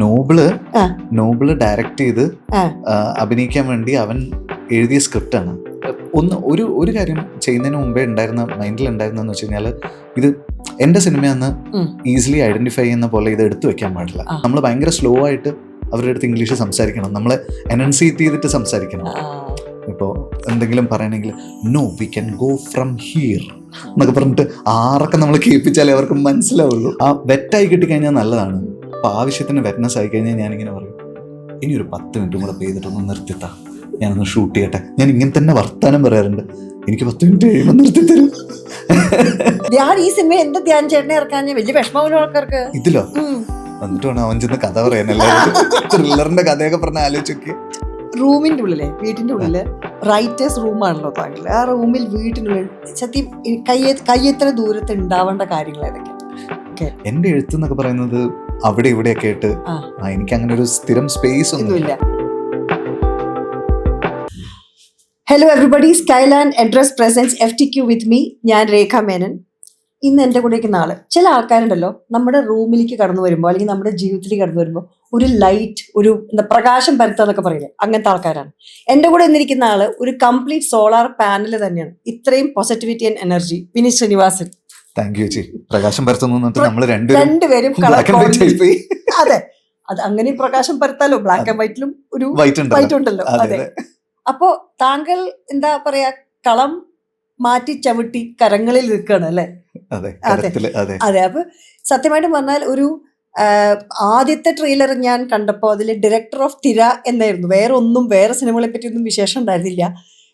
Noble direct ചെയ്ത് അഭിനയിക്കാൻ വേണ്ടി അവൻ എഴുതിയ സ്ക്രിപ്റ്റാണ്. ഒരു കാര്യം ചെയ്യുന്നതിന് മുമ്പേ മൈൻഡിൽ ഉണ്ടായിരുന്നെന്ന് വെച്ച് കഴിഞ്ഞാൽ, ഇത് എൻ്റെ സിനിമയെന്ന് ഈസിലി ഐഡന്റിഫൈ ചെയ്യുന്ന പോലെ ഇത് എടുത്തു വെക്കാൻ പാടില്ല. നമ്മൾ ഭയങ്കര സ്ലോ ആയിട്ട് അവരുടെ അടുത്ത് ഇംഗ്ലീഷ് സംസാരിക്കണം, നമ്മളെ എനൗൺസിയേറ്റ് ചെയ്തിട്ട് സംസാരിക്കണം. ഇപ്പോൾ എന്തെങ്കിലും പറയണമെങ്കിൽ no we can go from here എന്നൊക്കെ പറഞ്ഞിട്ട് ആറൊക്കെ നമ്മൾ കേൾപ്പിച്ചാലേ അവർക്ക് മനസ്സിലാവുള്ളൂ. ആ വെറ്റായി കിട്ടിക്കഴിഞ്ഞാൽ നല്ലതാണ്. അപ്പോൾ ആവശ്യത്തിന് വെറ്റ്നസ് ആയി കഴിഞ്ഞാൽ ഞാനിങ്ങനെ പറയും, ഇനി ഒരു 10 മിനിറ്റും കൂടെ പെയ്തിട്ടൊന്ന് നിർത്തിത്താ, ഞാനൊന്ന് ഷൂട്ട് ചെയ്യട്ടെ. ഞാൻ ഇങ്ങനെ തന്നെ വർത്താനം പറയാറുണ്ട്, എനിക്ക് 10 മിനിറ്റ് കഴിയുമ്പോൾ നിർത്തിത്തരും. ഈ സിനിമ എന്താ ധ്യാൻ ചേട്ടനെ ഇറക്കാൻ വലിയ വിഷമമുള്ള ആൾക്കാർക്ക് ഇതിലോ എന്നിട്ട് വേണം അവൻ ചെന്ന് കഥ പറയാനല്ലേ. ത്രില്ലറിന്റെ കഥയൊക്കെ പറഞ്ഞ ആലോചിച്ചൊക്കെ. റൂമിന്റെ ഉള്ളിലെ വീട്ടിന്റെ ഉള്ളില് റൈറ്റേഴ്സ് റൂമാണല്ലോ താങ്കൾ. ആ റൂമിൽ വീട്ടിനുള്ളിൽ സത്യം കയ്യെത്ര ദൂരത്ത് ഉണ്ടാവേണ്ട കാര്യങ്ങൾ ഏതൊക്കെ? എന്റെ എഴുത്ത് എന്നൊക്കെ പറയുന്നത് അവിടെ ഇവിടെയൊക്കെ ആയിട്ട് എനിക്ക് അങ്ങനെ ഒരു സ്ഥിരം സ്പേസ് ഒന്നുമില്ല. Hello everybody, Skyland address presents FTQ with me. ഞാൻ രേഖ മേനൻ. ഇന്ന് എൻ്റെ കൂടെയൊക്കെ നാളെ ചില ആൾക്കാരുണ്ടല്ലോ, നമ്മുടെ റൂമിലേക്ക് കടന്നു വരുമ്പോൾ അല്ലെങ്കിൽ നമ്മുടെ ജീവിതത്തിലേക്ക് കടന്നു വരുമ്പോൾ ഒരു ലൈറ്റ്, ഒരു പ്രകാശം പരത്താന്നൊക്കെ പറയില്ലേ, അങ്ങനത്തെ ആൾക്കാരാണ്. എൻ്റെ കൂടെ ഇന്നിരിക്കുന്ന ആള് ഒരു കംപ്ലീറ്റ് സോളാർ പാനൽ തന്നെയാണ്. ഇത്രയും positivity and energy Vineeth Sreenivasan. Thank you ചേച്ചി. പ്രകാശം പരത്തുന്നു. രണ്ടുപേരും അതെ, അത് അങ്ങനെയും പ്രകാശം പരത്താലോ. ബ്ലാക്ക് ആൻഡ് വൈറ്റിലും ഒരു വൈറ്റ് ഉണ്ടല്ലോ. അതെ. അപ്പോ താങ്കൾ എന്താ പറയാ, കളം മാറ്റി ചവിട്ടി കരങ്ങളിൽ നിൽക്കുകയാണ് അല്ലെ? അതെ. അപ്പൊ സത്യമായിട്ടും പറഞ്ഞാൽ ഒരു ആദ്യത്തെ ട്രെയിലർ ഞാൻ കണ്ടപ്പോൾ അതിൽ ഡയറക്ടർ ഓഫ് തിര എന്നായിരുന്നു. വേറെ സിനിമകളെ പറ്റിയൊന്നും വിശേഷം ഉണ്ടായിരുന്നില്ല.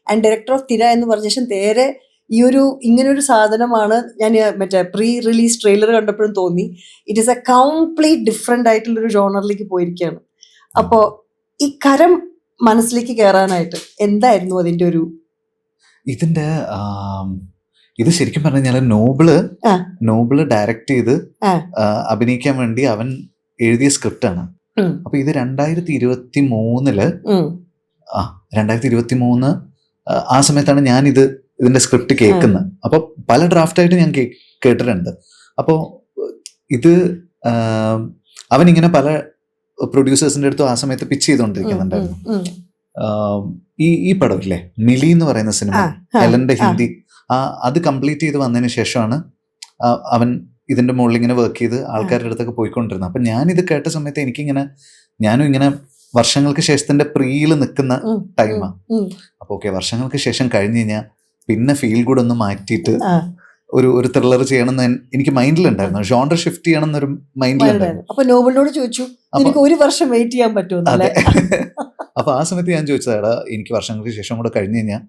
ആൻഡ് ഡയറക്ടർ ഓഫ് തിര എന്ന് പറഞ്ഞ ശേഷം നേരെ ഇങ്ങനൊരു സാധനമാണ് ഞാൻ മറ്റേ പ്രീ റിലീസ് ട്രെയിലർ കണ്ടപ്പോഴും തോന്നി. It is A complete different ആയിട്ടുള്ളൊരു ജോണറിലേക്ക് പോയിരിക്കുകയാണ്. അപ്പോൾ ഈ കരം മനസ്സിലേക്ക് കയറാനായിട്ട് എന്തായിരുന്നു അതിന്റെ ഒരു ഇത് ശരിക്കും പറഞ്ഞു കഴിഞ്ഞാൽ നോബിള് ഡയറക്റ്റ് ചെയ്ത് അഭിനയിക്കാൻ വേണ്ടി അവൻ എഴുതിയ സ്ക്രിപ്റ്റാണ്. അപ്പൊ ഇത് 2023 ആ സമയത്താണ് ഞാൻ ഇതിന്റെ സ്ക്രിപ്റ്റ് കേൾക്കുന്നത്. അപ്പൊ പല ഡ്രാഫ്റ്റായിട്ട് ഞാൻ കേട്ടിട്ടുണ്ട്. അപ്പോ ഇത് അവനിങ്ങനെ പല പ്രൊഡ്യൂസേഴ്സിന്റെ അടുത്തും ആ സമയത്ത് പിച്ച് ചെയ്തുകൊണ്ടിരിക്കുന്നുണ്ടായിരുന്നു. ഈ പടം ഇല്ലേ, മിലി എന്ന് പറയുന്ന സിനിമ, എലന്റെ ഹിന്ദി, അത് കംപ്ലീറ്റ് ചെയ്ത് വന്നതിന് ശേഷമാണ് അവൻ ഇതിന്റെ മുകളിൽ ഇങ്ങനെ വർക്ക് ചെയ്ത് ആൾക്കാരുടെ അടുത്തൊക്കെ പോയിക്കൊണ്ടിരുന്നത്. അപ്പൊ ഞാനിത് കേട്ട സമയത്ത് ഞാനും ഇങ്ങനെ വർഷങ്ങൾക്ക് ശേഷത്തിന്റെ പ്രീയിൽ നിൽക്കുന്ന ടൈമാ. അപ്പൊ ഓക്കെ, വർഷങ്ങൾക്ക് ശേഷം കഴിഞ്ഞ് കഴിഞ്ഞാൽ പിന്നെ ഫീൽ ഗുഡ് ഒന്ന് മാറ്റിയിട്ട് ഒരു ത്രില്ലർ ചെയ്യണമെന്ന് എനിക്ക് മൈൻഡിലുണ്ടായിരുന്നു. ജോണർ ഷിഫ്റ്റ് ചെയ്യണം എന്നൊരു മൈൻഡിലുണ്ടായിരുന്നു. അപ്പൊ നോബിളിനോട് ചോദിച്ചു, എനിക്ക് 1 വർഷം വെയിറ്റ് ചെയ്യാൻ പറ്റുമോ? അപ്പൊ ആ സമയത്ത് ഞാൻ ചോദിച്ചതാടാ, എനിക്ക് വർഷങ്ങൾക്ക് ശേഷം കൂടെ കഴിഞ്ഞ് കഴിഞ്ഞാൽ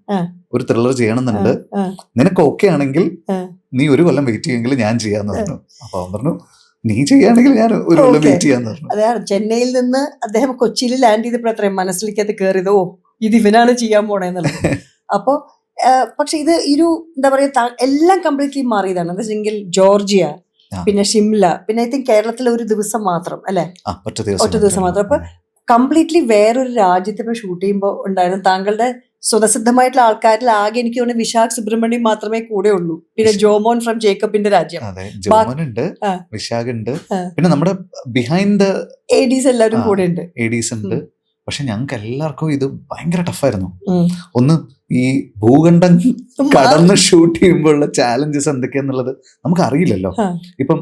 ഒരു ത്രില്ലർ ചെയ്യണമെന്നുണ്ട്, നിനക്ക് ഓക്കെ ആണെങ്കിൽ നീ 1 കൊല്ലം വെയിറ്റ് ചെയ്യുമെങ്കിൽ ഞാൻ ചെയ്യാന്ന് പറഞ്ഞു. അപ്പൊ അവൻ പറഞ്ഞു, നീ ചെയ്യുകയാണെങ്കിൽ ഞാൻ 1 കൊല്ലം വെയിറ്റ് ചെയ്യാന്ന് പറഞ്ഞു. അതെ, ചെന്നൈയിൽ നിന്ന് അദ്ദേഹം കൊച്ചിയിൽ ലാൻഡ് ചെയ്തപ്പോൾ അത്രയും മനസ്സിലേക്ക് അത് കയറിയതോ ഇത് ഇവനാണ് ചെയ്യാൻ പോണേന്നുള്ളത്. അപ്പൊ പക്ഷെ ഇത് എന്താ പറയാ, എല്ലാം കംപ്ലീറ്റ്ലി മാറിയതാണ്. എന്താ വെച്ചെങ്കിൽ ജോർജിയ, പിന്നെ ഷിംല, പിന്നെ ഐ തിങ്ക് കേരളത്തിലെ ഒരു ദിവസം മാത്രം അല്ലെ, ഒറ്റ ദിവസം മാത്രം. അപ്പൊ കംപ്ലീറ്റ്ലി വേറൊരു രാജ്യത്ത് ഇപ്പൊ ഷൂട്ട് ചെയ്യുമ്പോൾ ഉണ്ടായിരുന്നു. താങ്കളുടെ സ്വതസിദ്ധമായിട്ടുള്ള ആൾക്കാരിൽ ആകെ എനിക്ക് തോന്നുന്നു വിശാഖ് സുബ്രഹ്മണ്യം മാത്രമേ കൂടെ ഉള്ളൂ. പിന്നെ ജോമോൻ ഫ്രം ജേക്കബിന്റെ രാജ്യം, വിശാഖ് ഉണ്ട്, പിന്നെ നമ്മുടെ ബിഹൈൻഡ് ADs എല്ലാവരും കൂടെ ഉണ്ട്. പക്ഷെ ഞങ്ങൾക്ക് എല്ലാവർക്കും ഇത് ഭയങ്കര ടഫായിരുന്നു. ഒന്ന് ഈ ഭൂഖണ്ഡം കടന്ന് ഷൂട്ട് ചെയ്യുമ്പോഴുള്ള ചാലഞ്ചസ് എന്തൊക്കെയാന്നുള്ളത് നമുക്ക് അറിയില്ലല്ലോ. ഇപ്പം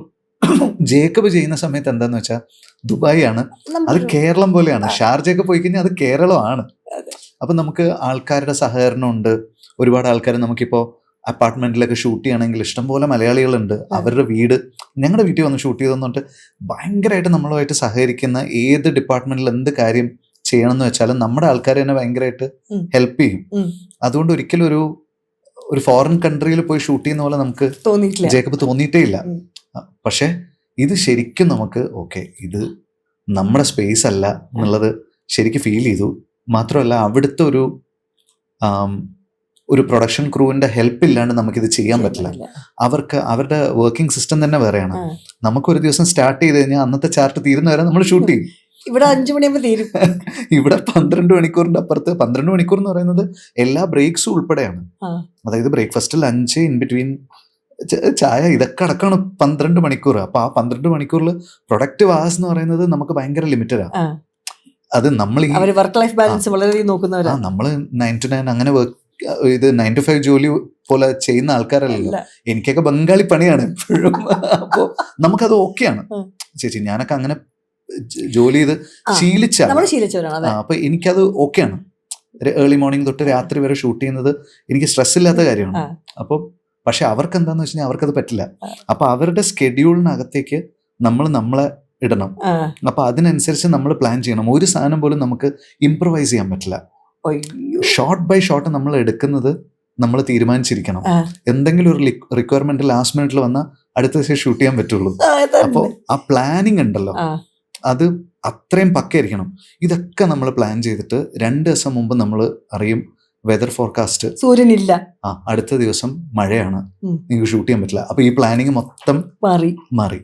ജേക്കബ് ചെയ്യുന്ന സമയത്ത് എന്താന്ന് വെച്ചാൽ ദുബായ് ആണ്, അത് കേരളം പോലെയാണ്. ഷാർജയൊക്കെ പോയി കഴിഞ്ഞാൽ അത് കേരളമാണ്. അപ്പൊ നമുക്ക് ആൾക്കാരുടെ സഹകരണം ഉണ്ട്. ഒരുപാട് ആൾക്കാർ നമുക്കിപ്പോ അപ്പാർട്ട്മെന്റിലൊക്കെ ഷൂട്ട് ചെയ്യണമെങ്കിൽ ഇഷ്ടംപോലെ മലയാളികളുണ്ട്. അവരുടെ ഞങ്ങളുടെ വീട്ടിൽ വന്ന് ഷൂട്ട് ചെയ്തെന്ന് പറഞ്ഞിട്ട് ഭയങ്കരമായിട്ട് നമ്മളുമായിട്ട് സഹകരിക്കുന്ന, ഏത് ഡിപ്പാർട്ട്മെന്റിൽ എന്ത് കാര്യം ചെയ്യണം എന്ന് വെച്ചാലും നമ്മുടെ ആൾക്കാർ തന്നെ ഭയങ്കരമായിട്ട് ഹെൽപ്പ് ചെയ്യും. അതുകൊണ്ട് ഒരിക്കലും ഒരു ഫോറിൻ കൺട്രിയിൽ പോയി ഷൂട്ട് ചെയ്യുന്ന പോലെ നമുക്ക് ജേക്കബ് തോന്നിയിട്ടേ ഇല്ല. പക്ഷെ ഇത് ശരിക്കും നമുക്ക് ഓക്കെ, ഇത് നമ്മുടെ സ്പേസ് അല്ല എന്നുള്ളത് ശരിക്കും ഫീൽ ചെയ്തു. മാത്രമല്ല അവിടുത്തെ ഒരു പ്രൊഡക്ഷൻ ക്രൂവിന്റെ ഹെൽപ്പ് ഇല്ലാണ്ട് നമുക്കിത് ചെയ്യാൻ പറ്റില്ല. അവരുടെ വർക്കിംഗ് സിസ്റ്റം തന്നെ വേറെയാണ്. നമുക്കൊരു ദിവസം സ്റ്റാർട്ട് ചെയ്ത് കഴിഞ്ഞാൽ അന്നത്തെ ചാർട്ട് തീരുന്ന വരെ നമ്മൾ ഷൂട്ട് ചെയ്യും. ഇവിടെ 5 മണിയാകുമ്പോൾ തീരും. ഇവിടെ 12 മണിക്കൂറിന്റെ അപ്പുറത്ത് 12 മണിക്കൂർ എന്ന് പറയുന്നത് എല്ലാ ബ്രേക്സും ഉൾപ്പെടെയാണ്. അതായത് ബ്രേക്ക്ഫാസ്റ്റിൽ 5, ഇൻ ബിറ്റ്വീൻ ചായ ഇതൊക്കെ അടക്കമാണ് 12 മണിക്കൂർ. അപ്പൊ ആ 12 മണിക്കൂറിൽ പ്രൊഡക്റ്റീവ് അവേഴ്സ് എന്ന് പറയുന്നത് നമുക്ക് ഭയങ്കര ലിമിറ്റഡാണ്. അത് നമ്മൾ ഈ വർക്ക് ലൈഫ് ബാലൻസ് വളരെയധികം നോക്കുന്നവരാണ്. നമ്മൾ 9 to 9 അങ്ങനെ ഇത് 9 to 5 ജോലി പോലെ ചെയ്യുന്ന ആൾക്കാരല്ലല്ലോ. എനിക്കൊക്കെ ബംഗാളി പണിയാണ് എപ്പോഴും. അപ്പോൾ നമുക്കത് ഓക്കെയാണ് ചേച്ചി. ഞാനൊക്കെ അങ്ങനെ ജോലി ചെയ്ത് ശീലിച്ചാണ്. അപ്പൊ എനിക്കത് ഓക്കെയാണ്. ഏർലി മോർണിംഗ് തൊട്ട് രാത്രി വരെ ഷൂട്ട് ചെയ്യുന്നത് എനിക്ക് സ്ട്രെസ് ഇല്ലാത്ത കാര്യമാണ്. അപ്പോൾ പക്ഷെ അവർക്ക് എന്താന്ന് വെച്ച് കഴിഞ്ഞാൽ അവർക്കത് പറ്റില്ല. അപ്പൊ അവരുടെ സ്കെഡ്യൂളിനകത്തേക്ക് നമ്മളെ ഇടണം. അപ്പൊ അതിനനുസരിച്ച് നമ്മൾ പ്ലാൻ ചെയ്യണം. ഒരു സാധനം പോലും നമുക്ക് ഇംപ്രവൈസ് ചെയ്യാൻ പറ്റില്ല. ഷോട്ട് ബൈ ഷോട്ട് നമ്മൾ എടുക്കുന്നത് നമ്മൾ തീരുമാനിച്ചിരിക്കണം. എന്തെങ്കിലും ഒരു റിക്വയർമെന്റ് ലാസ്റ്റ് മിനിറ്റിൽ വന്നാൽ അടുത്ത ദിവസം ഷൂട്ട് ചെയ്യാൻ പറ്റുള്ളൂ. അപ്പോൾ ആ പ്ലാനിങ് ഉണ്ടല്ലോ, അത് അത്രയും പക്കയായിരിക്കണം. ഇതൊക്കെ നമ്മൾ പ്ലാൻ ചെയ്തിട്ട് 2 ദിവസം മുമ്പ് നമ്മൾ അറിയും വെതർ ഫോർകാസ്റ്റ്, സൂര്യനില്ല, അടുത്ത ദിവസം മഴയാണ്, നിങ്ങൾക്ക് ഷൂട്ട് ചെയ്യാൻ പറ്റില്ല. അപ്പൊ ഈ പ്ലാനിങ് മൊത്തം മാറി.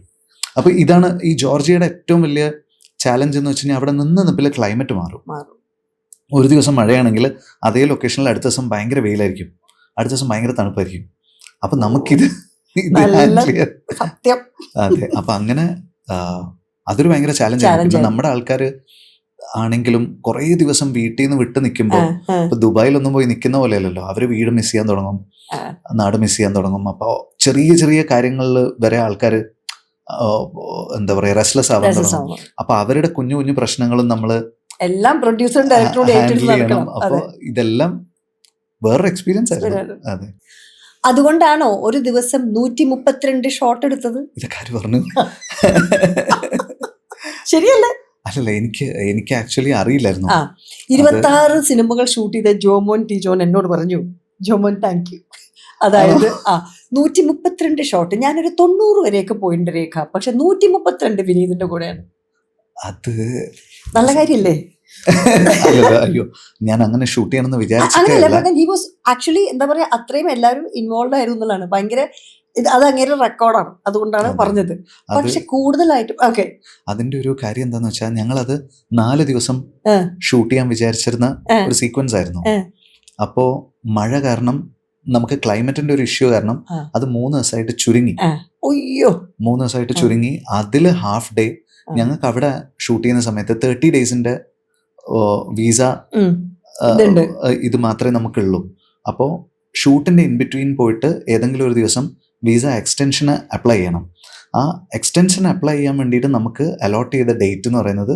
അപ്പൊ ഇതാണ് ഈ ജോർജിയയുടെ ഏറ്റവും വലിയ ചാലഞ്ച് എന്ന് വെച്ച് കഴിഞ്ഞാൽ അവിടെ നിപ്പിൽ ക്ലൈമറ്റ് മാറും. ഒരു ദിവസം മഴയാണെങ്കിൽ അതേ ലൊക്കേഷനിൽ അടുത്ത ദിവസം ഭയങ്കര വെയിലായിരിക്കും, അടുത്ത ദിവസം ഭയങ്കര തണുപ്പായിരിക്കും. അപ്പൊ നമുക്കിത് അതെ. അപ്പൊ അങ്ങനെ അതൊരു ഭയങ്കര ചാലഞ്ചാണ്. പിന്നെ നമ്മുടെ ആൾക്കാർ ആണെങ്കിലും കുറേ ദിവസം വീട്ടിൽ നിന്ന് വിട്ട് നിൽക്കുമ്പോൾ, ഇപ്പൊ ദുബായിലൊന്നും പോയി നിൽക്കുന്ന പോലെയല്ലല്ലോ. അവര് വീട് മിസ് ചെയ്യാൻ തുടങ്ങും, നാട് മിസ് ചെയ്യാൻ തുടങ്ങും. അപ്പോൾ ചെറിയ ചെറിയ കാര്യങ്ങളിൽ വരെ ആൾക്കാർ എന്താ പറയാ റെസ്റ്റ്ലെസ് ആവാൻ തുടങ്ങും. അപ്പൊ അവരുടെ കുഞ്ഞു കുഞ്ഞു പ്രശ്നങ്ങളും നമ്മള് എല്ലാം പ്രൊഡ്യൂസറും ഡയറക്ടറും ഹാൻഡിൽ ചെയ്യണം. അപ്പൊ ഇതെല്ലാം വേറൊരു എക്സ്പീരിയൻസ് ആയിരുന്നു. അതെ. അതുകൊണ്ടാണോ ഒരു ദിവസം 132 ഷോട്ട് എടുത്തത്? ഇതൊക്കെ പറഞ്ഞു. ശരിയല്ലേ? അല്ലല്ല, എനിക്ക് ആക്ച്വലി അറിയില്ലായിരുന്നു. 26 സിനിമകൾ ഷൂട്ട് ചെയ്ത ജോമോൻ ടി ജോൺ എന്നോട് പറഞ്ഞു, ജോമോൻ താങ്ക് യു. അതായത് 132 ഷോട്ട്. ഞാനൊരു 90 വരെയൊക്കെ പോയിട്ടുണ്ട് രേഖ, പക്ഷെ 132 വിനീതിന്റെ കൂടെയാണ്. അത് നല്ല കാര്യല്ലേ? അയ്യോ, ഞാൻ അങ്ങനെ ഷൂട്ട് ചെയ്യണമെന്ന് വിചാരിച്ചില്ല. ആക്ച്വലി എന്താ പറയാ, അത്രയും എല്ലാവരും ഇൻവോൾവ് ആയിരുന്നു എന്നുള്ളതാണ്. ഭയങ്കര അത് അങ്ങനെ റെക്കോർഡാണ്, അതുകൊണ്ടാണ് പറഞ്ഞത്. പക്ഷെ കൂടുതലായിട്ടും ഓക്കെ. അതിന്റെ ഒരു കാര്യം എന്താന്ന് വെച്ചാൽ ഞങ്ങളത് 4 ദിവസം ഷൂട്ട് ചെയ്യാൻ വിചാരിച്ചിരുന്ന ഒരു സീക്വൻസ് ആയിരുന്നു. അപ്പോ മഴ കാരണം നമുക്ക് ക്ലൈമറ്റിന്റെ ഒരു ഇഷ്യൂ കാരണം അത് 3 ദിവസമായിട്ട് ചുരുങ്ങി. 3 ദിവസമായിട്ട് ചുരുങ്ങി. അതില് ഹാഫ് ഡേ ഞങ്ങൾക്ക് അവിടെ ഷൂട്ട് ചെയ്യുന്ന സമയത്ത് 30 ഡേയ്സിന്റെ വീസ ഇത് മാത്രമേ നമുക്കുള്ളൂ. അപ്പോൾ ഷൂട്ടിന്റെ ഇൻ ബിറ്റ്വീൻ പോയിട്ട് ഏതെങ്കിലും ഒരു ദിവസം വീസ എക്സ്റ്റൻഷന് അപ്ലൈ ചെയ്യണം. ആ എക്സ്റ്റൻഷൻ അപ്ലൈ ചെയ്യാൻ വേണ്ടിയിട്ട് നമുക്ക് അലോട്ട് ചെയ്ത ഡേറ്റ് എന്ന് പറയുന്നത്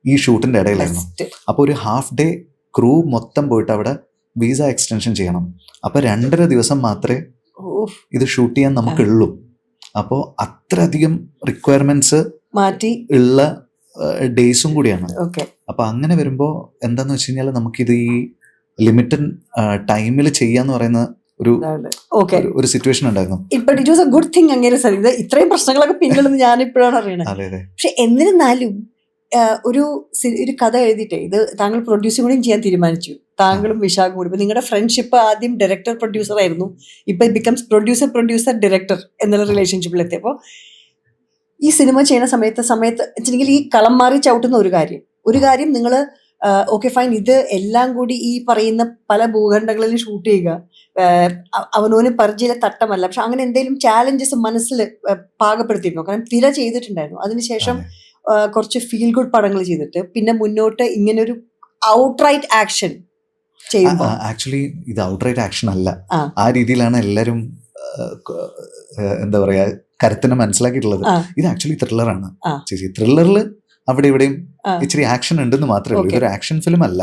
ഈ ഷൂട്ടിന്റെ ഇടയിലായിരുന്നു. അപ്പോൾ ഒരു ഹാഫ് ഡേ ക്രൂ മൊത്തം പോയിട്ട് അവിടെ വീസ എക്സ്റ്റൻഷൻ ചെയ്യണം. അപ്പോൾ 2.5 ദിവസം മാത്രമേ ഇത് ഷൂട്ട് ചെയ്യാൻ നമുക്കുള്ളൂ. അപ്പോൾ അത്രയധികം റിക്വയർമെന്റ്സ് മാറ്റി ഉള്ള ഡേയ്സും കൂടിയാണ്. അപ്പൊ അങ്ങനെ വരുമ്പോ എന്താന്ന് വെച്ച് കഴിഞ്ഞാൽ നമുക്കിത് ഈ ലിമിറ്റഡ് ടൈമിൽ ചെയ്യാന്ന് പറയുന്ന ഒരു സിറ്റുവേഷൻ ഉണ്ടായിരുന്നു. It was A good thing. അങ്ങനെ ഇത്രയും പ്രശ്നങ്ങളൊക്കെ പിന്നിലെന്ന് ഞാൻ ഇപ്പോഴാണ് അറിയണത്. പക്ഷെ എന്നിരുന്നാലും ഒരു കഥ എഴുതിയിട്ടേ ഇത് താങ്കൾ പ്രൊഡ്യൂസും കൂടിയും ചെയ്യാൻ തീരുമാനിച്ചു, താങ്കളും വിശാഖും കൂടി. ഇപ്പൊ നിങ്ങളുടെ ഫ്രണ്ട്ഷിപ്പ് ആദ്യം ഡയറക്ടർ പ്രൊഡ്യൂസർ ആയിരുന്നു, ഇപ്പൊ ബിക്കംസ് പ്രൊഡ്യൂസർ ഡയറക്ടർ എന്നുള്ള റിലേഷൻഷിപ്പിൽ എത്തിയപ്പോൾ ഈ സിനിമ ചെയ്യുന്ന സമയത്ത് വെച്ചിട്ടുണ്ടെങ്കിൽ ഈ കളം മാറി ചവിട്ടുന്ന ഒരു കാര്യം നിങ്ങൾ ഓക്കെ ഫൈൻ, ഇത് എല്ലാം കൂടി ഈ പറയുന്ന പല ഭൂഖണ്ഡങ്ങളിലും ഷൂട്ട് ചെയ്യുക അവനോന് പരിചയ തട്ടമല്ല. പക്ഷെ അങ്ങനെ എന്തെങ്കിലും ചാലഞ്ചസ് മനസ്സിൽ പാകപ്പെടുത്തിയിരുന്നു. കാരണം തിര ചെയ്തിട്ടുണ്ടായിരുന്നു, അതിനുശേഷം കുറച്ച് ഫീൽ ഗുഡ് പടങ്ങൾ ചെയ്തിട്ട് പിന്നെ മുന്നോട്ട് ഇങ്ങനെ ഒരു ഔട്ട്റൈറ്റ് ആക്ഷൻ ചെയ്യുമ്പോൾ ആക്ച്വലി ഇത് ഔട്ട്റൈറ്റ് ആക്ഷൻ അല്ല. ആ രീതിയിലാണ് എല്ലാവരും എന്താ പറയാ കരുത്തിനെ മനസ്സിലാക്കിയിട്ടുള്ളത്. ഇത് ആക്ച്വലി ത്രില്ലറാണ് ചേച്ചി. ത്രില്ലറിൽ അവിടെ ഇവിടെയും ഇച്ചിരി ആക്ഷൻ ഉണ്ടെന്ന് മാത്രമേ ഉള്ളൂ. ഇതൊരു ആക്ഷൻ ഫിലിം അല്ല.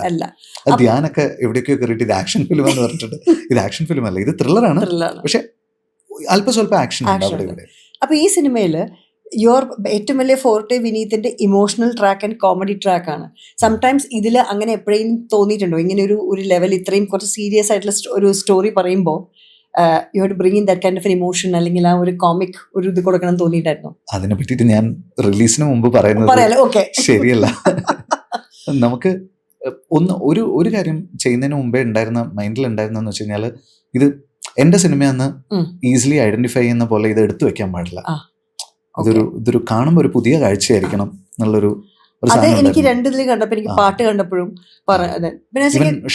ധ്യാനൊക്കെ എവിടെയൊക്കെയോ കയറിയിട്ട് ഇത് ആക്ഷൻ ഫിലിം എന്ന് പറഞ്ഞിട്ടുണ്ട്. ഇത് ആക്ഷൻ ഫിലിം അല്ല, ഇത് ത്രില്ലറാണ്. പക്ഷെ അല്പം സ്വല്പം ആക്ഷൻ ഉണ്ട് അവിടെ ഇവിടെ. അപ്പൊ ഈ സിനിമയില് ഏറ്റവും വലിയ ഫോർട്ടെ വിനീതിന്റെ emotional track and comedy track ആണ്. സംടൈംസ് ഇതിൽ അങ്ങനെ എപ്പോഴും തോന്നിയിട്ടുണ്ടോ ഇങ്ങനെ ഒരു ലെവൽ ഇത്രയും കുറച്ച് സീരിയസ് ആയിട്ടുള്ള ഒരു സ്റ്റോറി പറയുമ്പോൾ you have to bring in that kind of emotion, അല്ലെങ്കിൽ ആ ഒരു കോമിക് ഒരു ഇത് കൊടുക്കണം തോന്നിയിട്ടായിരുന്നു? അതിനെ പറ്റിയിട്ട് ഞാൻ റിലീസിന് മുമ്പ് പറയുന്നത് ശരിയല്ല. നമുക്ക് ഒരു കാര്യം ചെയ്യുന്നതിന് മുമ്പേ മൈൻഡിൽ ഉണ്ടായിരുന്നെന്ന് വെച്ച് കഴിഞ്ഞാൽ ഇത് എന്റെ സിനിമയെന്ന് ഈസിലി ഐഡന്റിഫൈ ചെയ്യുന്ന പോലെ ഇത് എടുത്തു വെക്കാൻ പാടില്ല. ഇതൊരു കാണുമ്പോൾ ഒരു പുതിയ കാഴ്ചയായിരിക്കണം എന്നുള്ളൊരു എനിക്ക് രണ്ടിതിൽ കണ്ടപ്പോൾ എനിക്ക് പാട്ട് കണ്ടപ്പോഴും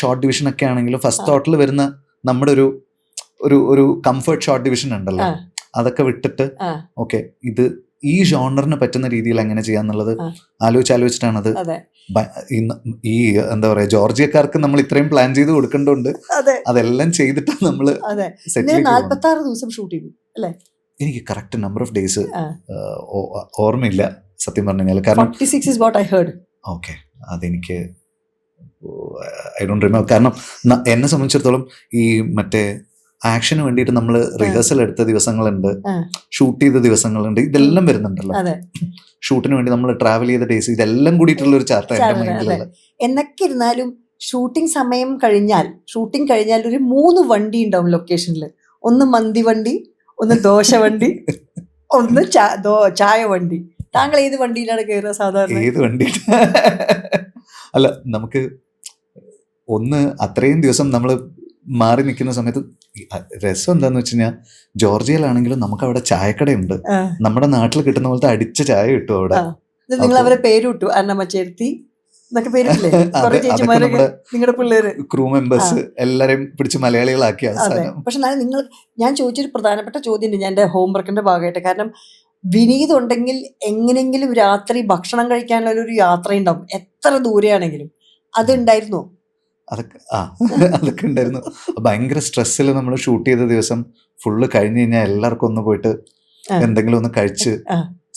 ഷോർട്ട് ഡിവിഷൻ ഒക്കെ ആണെങ്കിലും ഫസ്റ്റ് തോട്ടിൽ വരുന്ന നമ്മുടെ ഒരു കംഫർട്ട് ഷോർട്ട് ഡിവിഷൻ ഉണ്ടല്ലോ, അതൊക്കെ വിട്ടിട്ട് ആ. ഓക്കെ ഇത് ഈ ജോണറിന് പറ്റുന്ന രീതിയിൽ എങ്ങനെ ചെയ്യാന്നുള്ളത് ആ. ആലോചിച്ചാണ് അത് അതെ ഈ എന്താ പറയാ ജോർജിയക്കാർക്ക് നമ്മൾ ഇത്രയും പ്ലാൻ ചെയ്ത് കൊടുക്കേണ്ടതുണ്ട്. അതെ അതെല്ലാം ചെയ്തിട്ടാണ് നമ്മള് അതെ സെറ്റിലേക്ക് പോകുന്നത്. 46 ദിവസം ഷൂട്ട് ചെയ്തു അല്ലേ? എനിക്ക് കറക്റ്റ് നമ്പർ ഓഫ് ഡേയ്സ് ആ. ഓർമ്മയില്ല സത്യം പറഞ്ഞു കഴിഞ്ഞാൽ. കാരണം 46 is what I heard. Okay അതെനിക്ക് ഐ ഡോണ്ട് റിമെമ്പർ. കാരണം എന്നെ സംബന്ധിച്ചിടത്തോളം ഈ മറ്റേ ആക്ഷന് വേണ്ടിയിട്ട് നമ്മൾ റിഹേഴ്സൽ എടുത്ത ദിവസങ്ങളുണ്ട്, ആ. ഷൂട്ട് ചെയ്ത ദിവസങ്ങളുണ്ട്, ഇതെല്ലാം വരുന്നുണ്ടല്ലോ. അതെ ഷൂട്ടിന് വേണ്ടി നമ്മൾ ട്രാവൽ ചെയ്ത ഡേയ്സ് ഇതെല്ലാം കൂടിയിട്ടുള്ള ഒരു ചാർട്ടാണ് എന്റെ അതെ. മൈൻഡിലുള്ളത്. എന്നൊക്കെ ഇരുന്നാലും ഷൂട്ടിംഗ് സമയം കഴിഞ്ഞാൽ ഒരു 3 വണ്ടി ഉണ്ടാവും ലൊക്കേഷനിൽ. ഒന്ന് മന്തി വണ്ടി, ഒന്ന് ദോശ വണ്ടി, ഒന്ന് ചായ വണ്ടി. താങ്കൾ ഏത് വണ്ടിയിലാണ് കയറുക സാധാരണ? ഏത് വണ്ടി അല്ല, നമുക്ക് ഒന്ന് അത്രയും ദിവസം നമ്മൾ മാറി നിൽക്കുന്ന സമയത്ത് രസം എന്താന്ന് വെച്ച് കഴിഞ്ഞാൽ ജോർജിയയിലാണെങ്കിലും നമുക്ക് അവിടെ ചായക്കടയുണ്ട്. ആ. നമ്മുടെ നാട്ടിൽ കിട്ടുന്ന പോലത്തെ അടിച്ച ചായ കിട്ടും അവിടെ. ആ. ഇത് നിങ്ങൾ അവരെ പേര് വിട്ടു, അന്നമ്മച്ചേർത്തി എന്നൊക്കെ പേരില്ലേ? അതെ, കുറെ അതൊക്കെ ചേച്ചിമാരൊക്കെ നമ്മുടെ നിങ്ങളുടെ പിള്ളേര്. ക്രൂ മെമ്പേഴ്സ് എല്ലാരെയും പിടിച്ച് മലയാളികളാക്കി അതെ. അവസാനം. പക്ഷെ ഞാൻ ചോദിച്ചൊരു പ്രധാനപ്പെട്ട ചോദ്യമുണ്ട് ഞാൻ എൻ്റെ ഹോംവർക്കിന്റെ ഭാഗമായിട്ട്. കാരണം വിനീത് ഉണ്ടെങ്കിൽ എങ്ങനെയെങ്കിലും രാത്രി ഭക്ഷണം കഴിക്കാനുള്ള ഒരു യാത്ര ഉണ്ടാവും, എത്ര ദൂരെയാണെങ്കിലും. അത് ഉണ്ടായിരുന്നോ? അതൊക്കെ ഉണ്ടായിരുന്നു. ഭയങ്കര സ്ട്രെസ്സിൽ നമ്മൾ ഷൂട്ട് ചെയ്ത ദിവസം ഫുള്ള് കഴിഞ്ഞ് കഴിഞ്ഞാൽ എല്ലാവർക്കും ഒന്ന് പോയിട്ട് എന്തെങ്കിലും ഒന്ന് കഴിച്ച്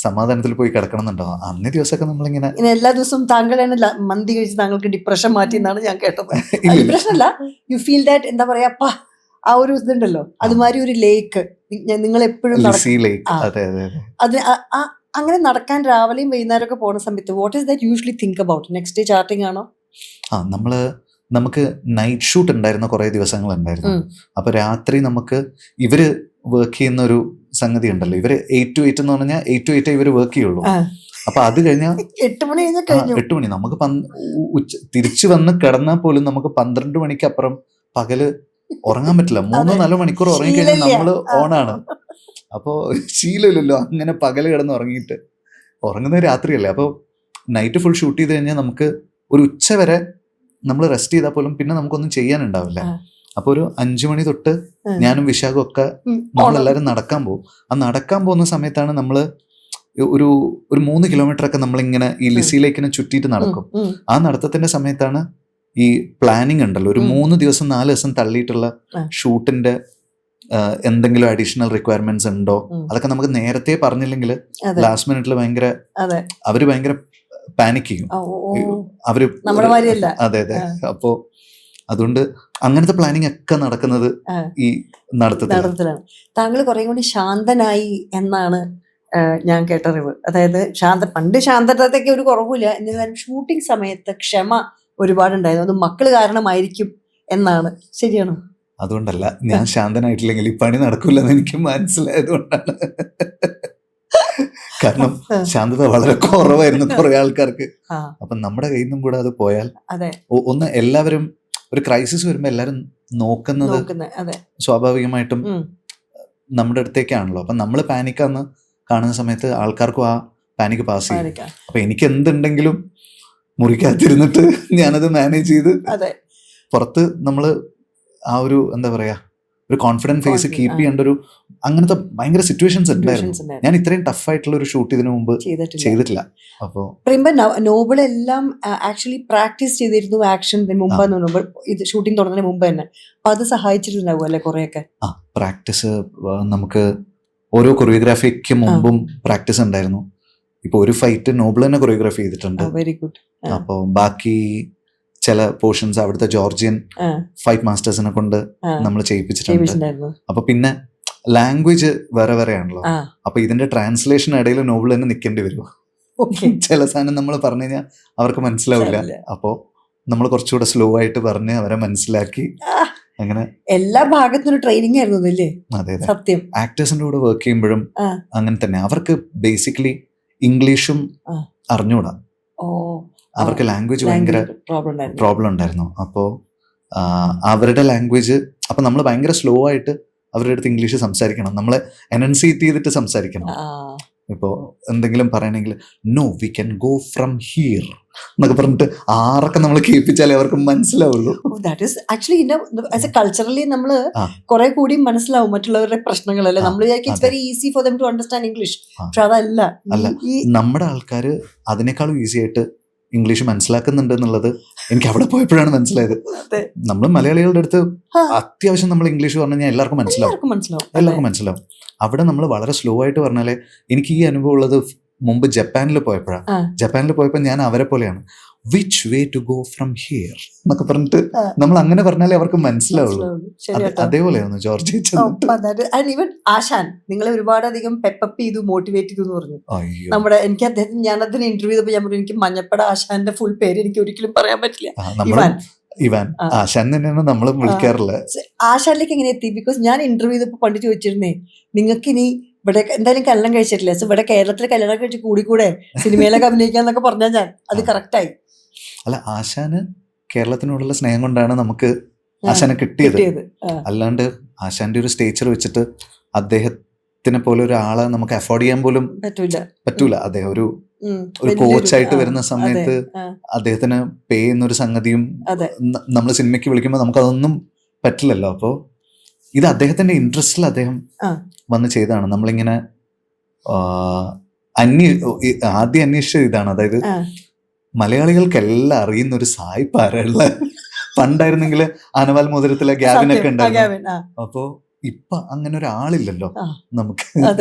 സമാധാനത്തിൽ പോയി കിടക്കണം എന്നുണ്ടാവും. അന്നേ ദിവസമൊക്കെ നമ്മളിങ്ങനെ എല്ലാ ദിവസവും താങ്കളാണ് മന്തി കഴിച്ച് താങ്കൾക്ക് ഡിപ്രഷൻ മാറ്റി എന്നാണ് ഞാൻ കേട്ടത്. ഡിപ്രഷൻ അല്ല, യു ഫീൽ ദാറ്റ് എന്താ പറയാ ആ ഒരു ഇതുണ്ടല്ലോ, അതുമാതിരി ഒരു ലേക്ക് നിങ്ങൾ എപ്പോഴും അങ്ങനെ നടക്കാൻ രാവിലെയും വൈകുന്നേരമൊക്കെ പോകുന്ന സമയത്ത് what is that usually think about? Next day charting ആണോ? നമുക്ക് നൈറ്റ് ഷൂട്ട് ഉണ്ടായിരുന്ന കുറെ ദിവസങ്ങൾ ഉണ്ടായിരുന്നു. അപ്പൊ രാത്രി നമുക്ക് ഇവര് വർക്ക് ചെയ്യുന്ന ഒരു സംഗതി ഉണ്ടല്ലോ, ഇവര് 8 to 8 എന്ന് പറഞ്ഞാൽ 8 to 8 ഇവര് വർക്ക് ചെയ്യുള്ളൂ. അപ്പൊ അത് കഴിഞ്ഞാൽ 8 മണി നമുക്ക് തിരിച്ചു വന്ന് കിടന്നാൽ പോലും നമുക്ക് 12 മണിക്ക് അപ്പുറം പകല് ഉറങ്ങാൻ പറ്റില്ല. 3-4 മണിക്കൂർ ഉറങ്ങിക്കഴിഞ്ഞാൽ നമ്മള് ഓണാണ്. അപ്പോ ശീലമില്ലല്ലോ അങ്ങനെ പകല് കിടന്ന് ഉറങ്ങിയിട്ട്. ഉറങ്ങുന്നത് രാത്രിയല്ലേ. അപ്പോൾ നൈറ്റ് ഫുൾ ഷൂട്ട് ചെയ്ത് കഴിഞ്ഞാൽ നമുക്ക് ഒരു ഉച്ച വരെ നമ്മൾ റെസ്റ്റ് ചെയ്താൽ പോലും പിന്നെ നമുക്കൊന്നും ചെയ്യാനുണ്ടാവില്ല. അപ്പൊ ഒരു 5 മണി തൊട്ട് ഞാനും വിശാഖും ഒക്കെ നമ്മളെല്ലാരും നടക്കാൻ പോകും. ആ നടക്കാൻ പോകുന്ന സമയത്താണ് നമ്മള് ഒരു 3 കിലോമീറ്റർ ഒക്കെ നമ്മളിങ്ങനെ ഈ ലിസിയിലേക്ക് ചുറ്റിയിട്ട് നടക്കും. ആ നടത്തത്തിന്റെ സമയത്താണ് ഈ പ്ലാനിങ് ഉണ്ടല്ലോ, ഒരു 3 ദിവസം 4 ദിവസം തള്ളിയിട്ടുള്ള ഷൂട്ടിന്റെ എന്തെങ്കിലും അഡീഷണൽ റിക്വയർമെന്റ്സ് ഉണ്ടോ, അതൊക്കെ നമുക്ക് നേരത്തെ പറഞ്ഞില്ലെങ്കിൽ ലാസ്റ്റ് മിനിറ്റിൽ അവര് ഭയങ്കര പാനിക് ചെയ്യും. അവര് അതെ. അപ്പോ അതുകൊണ്ട് അങ്ങനത്തെ പ്ലാനിങ് ഒക്കെ നടക്കുന്നത് ഈ നടത്തത്തിലാണ്. താങ്കൾ കുറെ കൂടി ശാന്തനായി എന്നാണ് ഞാൻ കേട്ടറിവ്. അതായത് പണ്ട് ശാന്തതയ്ക്ക് ഒരു കുറവില്ല, എന്നിരുന്നാലും ഷൂട്ടിംഗ് സമയത്ത് ക്ഷമ ഒരുപാടുണ്ടായിരുന്നു. അത് മക്കള് കാരണമായിരിക്കും എന്നാണ്. ശരിയാണോ? അതുകൊണ്ടല്ല, ഞാൻ ശാന്തനായിട്ടില്ലെങ്കിൽ ഈ പണി നടക്കൂലെന്ന് എനിക്ക് മനസ്സിലായതുകൊണ്ടാണ്. കാരണം ശാന്തത വളരെ കുറവായിരുന്നു കുറെ ആൾക്കാർക്ക്. അപ്പൊ നമ്മുടെ കയ്യിൽ നിന്നും കൂടെ അത് പോയാൽ ഒന്ന് എല്ലാവരും ഒരു ക്രൈസിസ് വരുമ്പോ എല്ലാരും നോക്കുന്നത് സ്വാഭാവികമായിട്ടും നമ്മുടെ അടുത്തേക്കാണല്ലോ. അപ്പൊ നമ്മൾ പാനിക്കാന്ന് കാണുന്ന സമയത്ത് ആൾക്കാർക്കും ആ പാനിക് പാസ് ചെയ്യും. അപ്പൊ എനിക്ക് എന്തുണ്ടെങ്കിലും മുറിക്കാതിരുന്നിട്ട് ഞാനത് മാനേജ് ചെയ്ത് പുറത്ത് നമ്മള് ആ ഒരു എന്താ പറയാ ഒരു കോൺഫിഡന്റ് ഫേസ് കീപ്പ് ചെയ്യേണ്ട ഒരു അങ്ങനത്തെ ഭയങ്കര സിറ്റുവേഷൻസ് ഉണ്ടായിരുന്നു. ഞാൻ ഇത്രയും ടഫ് ആയിട്ടുള്ള ഒരു ഷൂട്ട് ഇതിനു മുമ്പ് ചെയ്തിട്ടില്ല. അപ്പോ നോബിളെല്ലാം ആക്ച്വലി പ്രാക്ടീസ് ചെയ്തിരുന്നു ആക്ഷന് മുമ്പ്, ഇത് ഷൂട്ടിംഗ് തുടങ്ങുന്നതിന് മുമ്പ് തന്നെ. അപ്പൊ അത് സഹായിച്ചിട്ടുണ്ടാവും അല്ലെ കുറെയൊക്കെ? പ്രാക്ടീസ് നമുക്ക് ഓരോ കൊറിയോഗ്രാഫിക്ക് മുമ്പും പ്രാക്ടീസ് ഉണ്ടായിരുന്നു. ഇപ്പൊ ഒരു ഫൈറ്റ് നോബിൾ തന്നെ കൊറിയോഗ്രാഫി ചെയ്തിട്ടുണ്ട്. Very good. അപ്പൊ ബാക്കി ചില പോർഷൻസ് അവിടുത്തെ ജോർജിയൻ ഫൈറ്റ് മാസ്റ്റേഴ്സിനെ കൊണ്ട് നമ്മൾ ചെയ്യിപ്പിച്ചിട്ടുണ്ട്. അപ്പൊ പിന്നെ ലാംഗ്വേജ് വേറെ വേറെ ആണല്ലോ. അപ്പൊ ഇതിന്റെ ട്രാൻസ്ലേഷൻ ഇടയിൽ നോബിൾ തന്നെ നിൽക്കേണ്ടി വരും. ചില സാധനം നമ്മൾ പറഞ്ഞു കഴിഞ്ഞാൽ അവർക്ക് മനസ്സിലാവില്ല. അപ്പോ നമ്മൾ കുറച്ചുകൂടെ സ്ലോ ആയിട്ട് പറഞ്ഞ് അവരെ മനസ്സിലാക്കി അങ്ങനെ എല്ലാ ഭാഗത്തും ട്രെയിനിങ് ആയിരുന്നു. അതെ, സത്യം. ആക്ടേഴ്സിന്റെ കൂടെ വർക്ക് ചെയ്യുമ്പോഴും അങ്ങനെ തന്നെ. അവർക്ക് ബേസിക്കലി ഇംഗ്ലീഷും അറിഞ്ഞൂടാ. അവർക്ക് ലാംഗ്വേജ് ഭയങ്കര പ്രോബ്ലം ഉണ്ടായിരുന്നു. അപ്പോൾ അവരുടെ ലാംഗ്വേജ് അപ്പൊ നമ്മൾ ഭയങ്കര സ്ലോ ആയിട്ട് അവരുടെ അടുത്ത് ഇംഗ്ലീഷ് സംസാരിക്കണം. നമ്മളെ എനൗൺസിയേറ്റ് ചെയ്തിട്ട് സംസാരിക്കണം. ഇപ്പോൾ എന്തെങ്കിലും പറയണമെങ്കിൽ no we can go from here എന്നൊക്കെ പറഞ്ഞിട്ട് ആറൊക്കെ നമ്മൾ കേൾപ്പിച്ചാലേ അവർക്ക് മനസ്സിലാവുള്ളൂ. That is actually as a culturally നമ്മള് ആ. കുറെ കൂടി മനസ്സിലാവും മറ്റുള്ളവരുടെ പ്രശ്നങ്ങളല്ലേ. ആ, നമ്മൾ വിചാരിക്കും ഇറ്റ്സ് അതെ. Very easy for them to understand English. ആ. പക്ഷെ അതല്ല. അല്ല. നമ്മുടെ ആൾക്കാര് അതിനേക്കാളും ഈസി ആയിട്ട് ഇംഗ്ലീഷ് മനസ്സിലാക്കുന്നുണ്ട് എന്നുള്ളത് എനിക്ക് അവിടെ പോയപ്പോഴാണ് മനസ്സിലായത്. അതെ. നമ്മൾ മലയാളികളുടെ അടുത്ത് ആ. അത്യാവശ്യം നമ്മൾ ഇംഗ്ലീഷ് പറഞ്ഞു കഴിഞ്ഞാൽ എല്ലാവർക്കും മനസ്സിലാവും. എല്ലാവർക്കും മനസ്സിലാവും. എല്ലാവർക്കും മനസ്സിലാവും. അവിടെ നമ്മൾ വളരെ സ്ലോ ആയിട്ട് പറഞ്ഞാലേ, എനിക്ക് ഈ അനുഭവം ഉള്ളത് മുമ്പ് ജപ്പാനിൽ പോയപ്പോഴാണ്. ആ. ജപ്പാനിൽ പോയപ്പോൾ ഞാൻ അവരെ പോലെയാണ്, which way to go from here എന്നൊക്കെ പറഞ്ഞിട്ട് ആ. നമ്മൾ അങ്ങനെ പറഞ്ഞാലേ അവർക്ക് മനസ്സിലാവുള്ളൂ. ശരി കേട്ടോ. അതേപോലെയായിരുന്നു ജോർജ് ആൻഡ് ഈവൻ ആശാൻ നിങ്ങളെ ഒരുപാട് അധികം പെപ്പപ്പ് ചെയ്തു, മോട്ടിവേറ്റ് ചെയ്തു എന്ന് പറഞ്ഞു. അയ്യോ. നമ്മുടെ എനിക്ക് അദ്ദേഹത്തിന് ഞാൻ അതിന് ഇന്റർവ്യൂ ചെയ്തപ്പോൾ ഞാൻ പറഞ്ഞു എനിക്ക് മഞ്ഞപ്പട ആശാന്റെ ഫുൾ പേര് എനിക്ക് ഒരിക്കലും പറയാൻ പറ്റില്ല. നമ്മൾ ഇവാൻ. ഇവാൻ ആ. ആശാൻ തന്നെയാണ് നമ്മളും വിളിക്കാറില്ല. ആശാനിലേക്ക് എങ്ങനെ എത്തി? ബിക്കോസ് ഞാൻ ഇന്റർവ്യൂ ചെയ്തപ്പോൾ പണ്ട് ചോദിച്ചിരുന്നേ, നിങ്ങൾക്ക് ഇനി ഇവിടെ എന്തായാലും കല്യാണം കഴിച്ചിട്ടില്ല, സോ ഇവിടെ കേരളത്തിൽ കല്യാണം കഴിച്ച് കൂടിക്കൂടെ, സിനിമയിലൊക്കെ അഭിനയിക്കാന്നൊക്കെ പറഞ്ഞാൽ ഞാൻ അത് കറക്റ്റായി. അല്ല, ആശാന് കേരളത്തിനോടുള്ള സ്നേഹം കൊണ്ടാണ് നമുക്ക് ആശാനെ കിട്ടിയത്. കിട്ടിയത്. അല്ലാണ്ട് ആശാന്റെ ഒരു സ്റ്റേച്ചർ വെച്ചിട്ട് അദ്ദേഹത്തിനെ പോലെ ഒരാളെ നമുക്ക് അഫോർഡ് ചെയ്യാൻ പോലും പറ്റൂല. അദ്ദേഹം ഒരു കോച്ചായിട്ട് വരുന്ന സമയത്ത് അദ്ദേഹത്തിന് പേ ചെയ്യുന്നൊരു സംഗതിയും നമ്മൾ സിനിമയ്ക്ക് വിളിക്കുമ്പോൾ നമുക്ക് അതൊന്നും പറ്റില്ലല്ലോ. അപ്പോൾ ഇത് അദ്ദേഹത്തിന്റെ ഇൻട്രസ്റ്റിൽ അദ്ദേഹം വന്ന് ചെയ്തതാണ്. നമ്മളിങ്ങനെ ആദ്യം അന്വേഷിച്ച ഇതാണ്, അതായത് മലയാളികൾക്കെല്ലാം അറിയുന്ന ഒരു സായിപ്പാരുള്ള. പണ്ടായിരുന്നെങ്കിൽ ആനവാൽ മോതിരത്തിലെ ഗ്യാവിനൊക്കെ ഉണ്ടായിരുന്നു. അപ്പോ ഇപ്പൊ അങ്ങനെ ഒരാളില്ലല്ലോ നമുക്ക്.